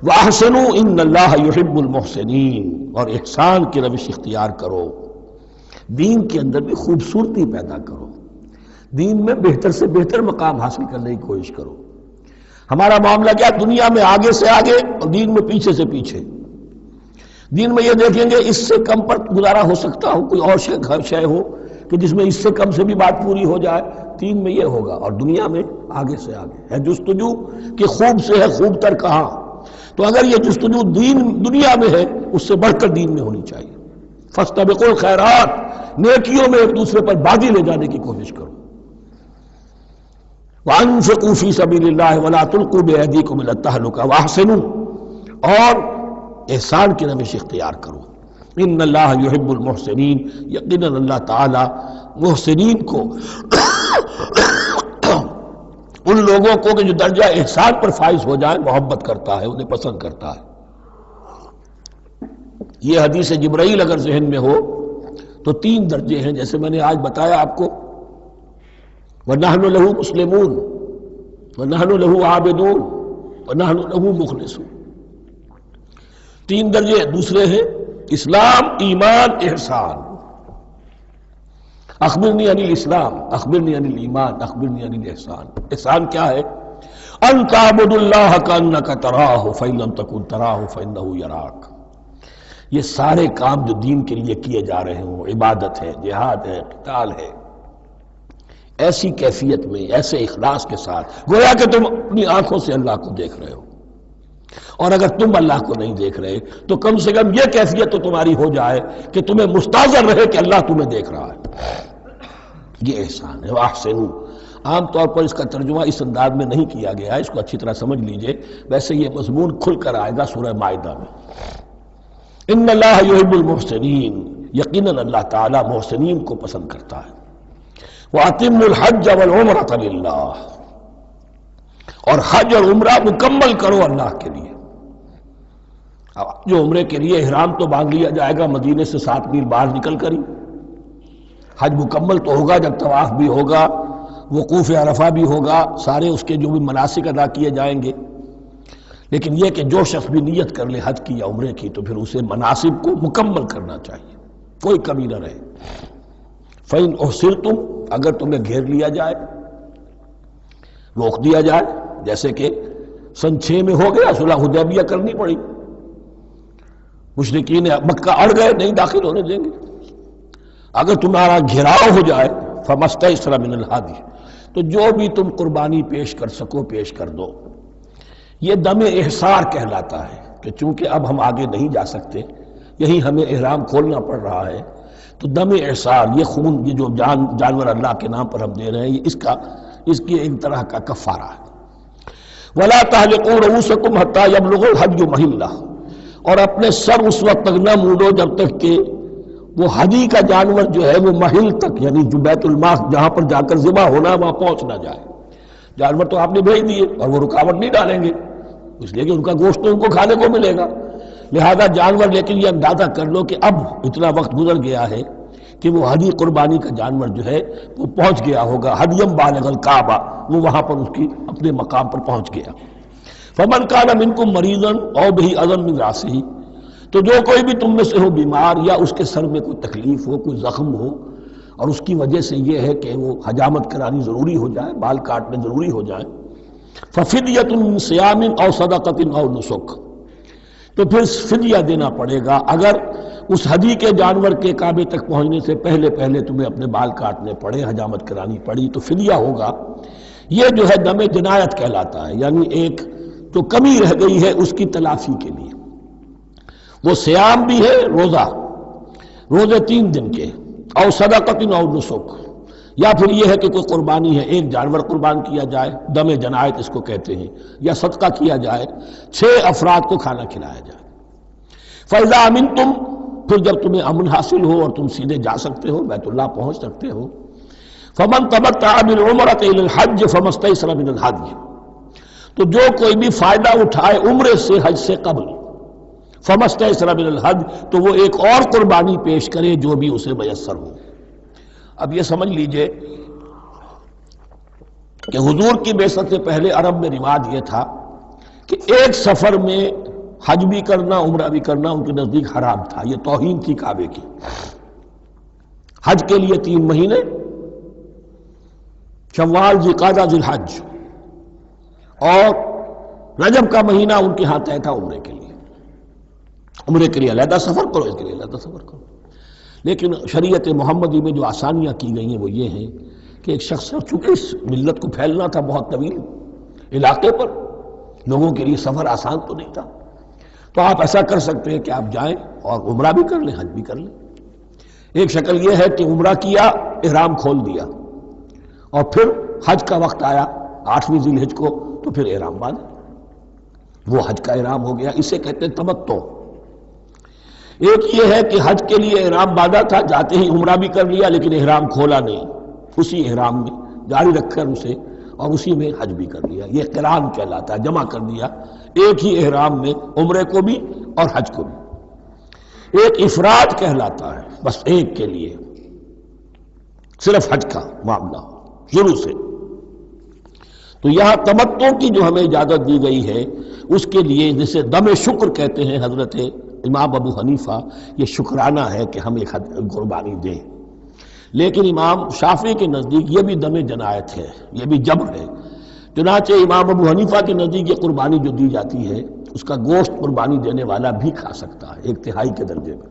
وَأَحْسِنُوا إِنَّ اللَّهَ يُحِبُّ الْمُحْسِنِينَ. اور احسان کی روش اختیار کرو، دین کے اندر بھی خوبصورتی پیدا کرو، دین میں بہتر سے بہتر مقام حاصل کرنے کی کوشش کرو. ہمارا معاملہ کیا، دنیا میں آگے سے آگے اور دین میں پیچھے سے پیچھے. دین میں یہ دیکھیں گے اس سے کم پر گزارا ہو سکتا ہو، کوئی اور شے ہو کہ جس میں اس سے کم سے بھی بات پوری ہو جائے، دین میں یہ ہوگا. اور دنیا میں آگے سے آگے ہے جستجو کہ خوب سے ہے خوب تر کہاں. تو اگر یہ جستجو دنیا میں ہے، اس سے بڑھ کر دین میں ہونی چاہیے. فاستبقوا الخیرات، نیکیوں میں ایک دوسرے پر بازی لے جانے کی کوشش کرو. وَأَنفِقُوا فِي سَبِيلِ اللَّهِ وَلَا تُلْقُوا بِأَيْدِيكُمْ إِلَى التَّهْلُكَةِ وَأَحْسِنُوا، اور احسان کی روش اختیار کرو. ان اللہ یحب المحسنین، یقیناً اللہ تعالی محسنین کو ان لوگوں کو کہ جو درجہ احسان پر فائز ہو جائیں محبت کرتا ہے، انہیں پسند کرتا ہے. یہ حدیث جبرائیل اگر ذہن میں ہو تو 3 درجے ہیں، جیسے میں نے آج بتایا آپ کو. وَنَحْنُ لَهُ مُسْلِمُونَ وَنَحْنُ لَهُ عَابِدُونَ وَنَحْنُ لَهُ مُخْلِصُونَ. 3 درجے دوسرے ہیں، اسلام، ایمان، احسان. اخبرنی عن الاسلام، اخبرنی عن الایمان، اخبرنی عن الاحسان. احسان کیا ہے؟ ان تعبد اللہ کانک تراہ فإن لم تکن تراہ فإنہ یراک. یہ سارے کام جو دین کے لیے کیے جا رہے ہوں، عبادت ہے، جہاد ہے، قتال ہے، ایسی کیفیت میں، ایسے اخلاص کے ساتھ، گویا کہ تم اپنی آنکھوں سے اللہ کو دیکھ رہے ہو. اور اگر تم اللہ کو نہیں دیکھ رہے تو کم سے کم یہ کیفیت تو تمہاری ہو جائے کہ تمہیں مستحضر رہے کہ اللہ تمہیں دیکھ رہا ہے. یہ احسان ہے. وَأَحْسِنُوا، عام طور پر اس کا ترجمہ اس انداز میں نہیں کیا گیا ہے، اس کو اچھی طرح سمجھ لیجئے. ویسے یہ مضمون کھل کر آئے گا سورہ مائدہ میں. ان اللہ یحب المحسنین، یقیناً اللہ تعالیٰ محسنین کو پسند کرتا ہے. وَأَتِمُّوا الْحَجَّ وَالْعُمْرَةَ لِلَّهِ، اور حج اور عمرہ مکمل کرو اللہ کے لیے. جو عمرے کے لیے احرام تو باندھ لیا جائے گا مدینے سے 7 میل باہر نکل کر ہی. حج مکمل تو ہوگا جب طواف بھی ہوگا، وقوف عرفہ بھی ہوگا، سارے اس کے جو بھی مناسک ادا کیے جائیں گے. لیکن یہ کہ جو شخص بھی نیت کر لے حج کی یا عمرے کی تو پھر اسے مناسب کو مکمل کرنا چاہیے، کوئی کمی نہ رہے. فَإِنْ أُحْصِرْتُمْ، اگر تمہیں گھیر لیا جائے، روک دیا جائے، جیسے کہ سن 6 میں ہو گیا، صلح حدیبیہ کرنی پڑی، مشرکین مکہ اڑ گئے، نہیں داخل ہونے دیں گے. اگر تمہارا گھیراؤ ہو جائے فَمَسْتَيْسَرَ مِنَ الْهَدْيِ، تو جو بھی تم قربانی پیش کر سکو پیش کر دو. یہ دم احصار کہلاتا ہے کہ چونکہ اب ہم آگے نہیں جا سکتے، یہی ہمیں احرام کھولنا پڑ رہا ہے، تو دم احصار، یہ خون، یہ جو جانور اللہ کے نام پر ہم دے رہے ہیں، یہ اس کی ایک طرح کا کفارہ ہے. وَلَا تَحْلِقُوا رُؤُوسَكُمْ حَتَّى يَبْلُغَ الْحَدْيُ مَحِلَّهُ، اور اپنے سر اس وقت تک نہ مونڈو جب تک کہ وہ ہدی کا جانور جو ہے وہ محل تک، یعنی جو بیت الماس جہاں پر جا کر ذبح ہونا ہے وہاں پہنچ نہ جائے. جانور تو آپ نے بھیج دیے اور وہ رکاوٹ نہیں ڈالیں گے، اس لیے کہ ان کا گوشت تو ان کو کھانے کو ملے گا. لہذا جانور، لیکن یہ اندازہ کر لو کہ اب اتنا وقت گزر گیا ہے کہ وہ ہدی قربانی کا جانور جو ہے وہ پہنچ گیا ہوگا. ہدیم بالغ الکعبہ، وہ وہاں پر اس کی اپنے مقام پر پہنچ گیا. فمن کان منکم مریضا او بہ اذى من راسہ، تو جو کوئی بھی تم میں سے ہو بیمار یا اس کے سر میں کوئی تکلیف ہو، کوئی زخم ہو، اور اس کی وجہ سے یہ ہے کہ وہ حجامت کرانی ضروری ہو جائے، بال کاٹنے ضروری ہو جائے، ففدیۃ من صیام او صدقۃ او نسک، تو پھر فدیہ دینا پڑے گا. اگر اس ہدی کے جانور کے کعبے تک پہنچنے سے پہلے تمہیں اپنے بال کاٹنے پڑے، حجامت کرانی پڑی، تو فدیہ ہوگا. یہ جو ہے دم جنایت کہلاتا ہے، یعنی ایک جو کمی رہ گئی ہے اس کی تلافی کے لیے. وہ سیام بھی ہے، روزے 3 دن کے، او صدقۃ او نسک، یا پھر یہ ہے کہ کوئی قربانی ہے، ایک جانور قربان کیا جائے، دم جنایت اس کو کہتے ہیں، یا صدقہ کیا جائے، 6 افراد کو کھانا کھلایا جائے. فَإِذَا أَمِنْتُمْ، پھر جب تمہیں امن حاصل ہو اور تم سیدھے جا سکتے ہو، بیت اللہ پہنچ سکتے ہو، فمن تمتع بالعمرۃ الی الحج فما استیسر من الحج، تو جو کوئی بھی فائدہ اٹھائے عمرے سے حج سے قبل، فما استیسر من الحج، تو وہ ایک اور قربانی پیش کرے جو بھی اسے میسر ہو۔ اب یہ سمجھ لیجئے کہ حضور کی بعثت سے پہلے عرب میں رواج یہ تھا کہ ایک سفر میں حج بھی کرنا عمرہ بھی کرنا ان کے نزدیک حرام تھا، یہ توہین تھی کعبے کی۔ حج کے لیے 3 مہینے، شوال، ذوالقعدہ، ذوالحج، اور رجب کا مہینہ ان کے ہاں طے تھا عمرے کے لیے۔ عمرے کے لیے علیحدہ سفر کرو، اس کے لیے علیحدہ سفر کرو۔ لیکن شریعت محمدی میں جو آسانیاں کی گئی ہیں وہ یہ ہیں کہ ایک شخص، چونکہ اس ملت کو پھیلنا تھا بہت طویل علاقے پر، لوگوں کے لیے سفر آسان تو نہیں تھا، تو آپ ایسا کر سکتے ہیں کہ آپ جائیں اور عمرہ بھی کر لیں، حج بھی کر لیں۔ ایک شکل یہ ہے کہ عمرہ کیا، احرام کھول دیا، اور پھر حج کا وقت آیا 8ویں ذی الحج کو، تو پھر احرام باندھا، وہ حج کا احرام ہو گیا، اسے کہتے ہیں تمتع۔ ایک یہ ہے کہ حج کے لیے احرام باندھا تھا، جاتے ہی عمرہ بھی کر لیا لیکن احرام کھولا نہیں، اسی احرام میں جاری رکھ کر اسے، اور اسی میں حج بھی کر لیا، یہ قران کہلاتا ہے، جمع کر دیا ایک ہی احرام میں عمرے کو بھی اور حج کو بھی۔ ایک افراد کہلاتا ہے، بس ایک کے لیے صرف حج کا معاملہ شروع سے۔ تو یہاں تمتع کی جو ہمیں اجازت دی گئی ہے اس کے لیے، جسے دم شکر کہتے ہیں حضرت امام ابو حنیفہ، یہ شکرانہ ہے کہ ہم ایک قربانی دیں۔ لیکن امام شافعی کے نزدیک یہ بھی دم جنایت ہے، یہ بھی جبر ہے۔ چنانچہ امام ابو حنیفہ کے نزدیک یہ قربانی جو دی جاتی ہے اس کا گوشت قربانی دینے والا بھی کھا سکتا ہے 1/3 کے درجے میں،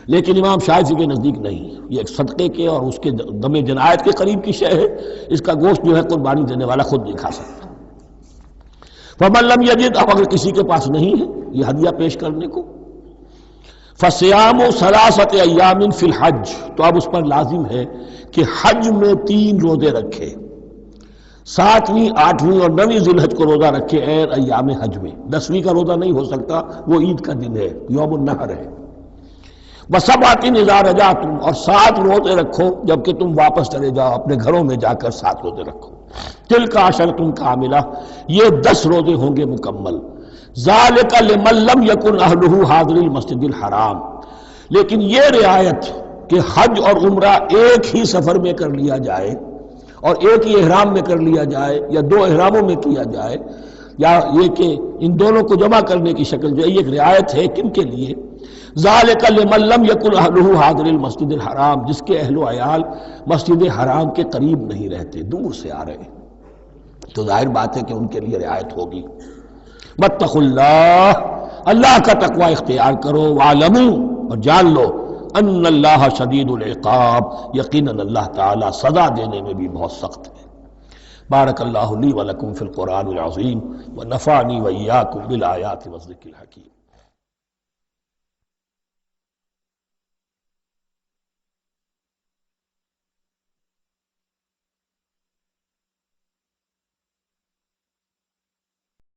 لیکن امام شافعی کے نزدیک نہیں، یہ ایک صدقے کے اور اس کے دم جنایت کے قریب کی شے ہے، اس کا گوشت جو ہے قربانی دینے والا خود نہیں کھا سکتا۔ فمن لم یجد، اب اگر کسی کے پاس نہیں ہے یہ ہدیہ پیش کرنے کو، فصیام 3 ایام فی الحج، تو اب اس پر لازم ہے کہ حج میں 3 روزے رکھے، 7ویں، 8ویں اور 9ویں ذی الحج کو روزہ رکھے غیر ایام حج میں۔ 10ویں کا روزہ نہیں ہو سکتا، وہ عید کا دن ہے، یوم النحر ہے۔ وَسَبْعَةٍ إِذَا رَجَعْتُمْ، اور 7 روزے رکھو جبکہ تم واپس چلے جاؤ، اپنے گھروں میں جا کر 7 روزے رکھو۔ تِلْكَ عَشَرَةٌ كَامِلَةٌ، یہ 10 روزے ہوں گے مکمل۔ ذَلِكَ لِمَن لَّمْ يَكُنْ أَهْلُهُ حَاضِرِ الْمَسْجِدِ الْحَرَامِ، لیکن یہ رعایت کہ حج اور عمرہ ایک ہی سفر میں کر لیا جائے اور ایک ہی احرام میں کر لیا جائے، یا 2 احراموں میں کیا جائے، یا یہ کہ ان دونوں کو جمع کرنے کی شکل جو ہے، یہ ایک رعایت ہے کن کے لیے؟ ذَلِكَ لِمَن لَّمْ يَكُنْ أَهْلُهُ حَاضِرِ الْمَسْجِدِ الْحَرَامِ، جس کے اہل و عیال مسجد حرام کے قریب نہیں رہتے، دور سے آ رہے ہیں، تو ظاہر بات ہے کہ ان کے لیے رعایت ہوگی۔ واتقوا اللہ، اللہ کا تقوی اختیار کرو، وَاعْلَمُوا، اور جان لو، ان اللہ شدید العقاب، یقیناً اللہ تعالی سزا دینے میں بھی بہت سخت ہے۔ بارک اللہ لی ولکم فی القرآن العظیم ونفعنی وإیاکم بالآیات والذکر الحکیم۔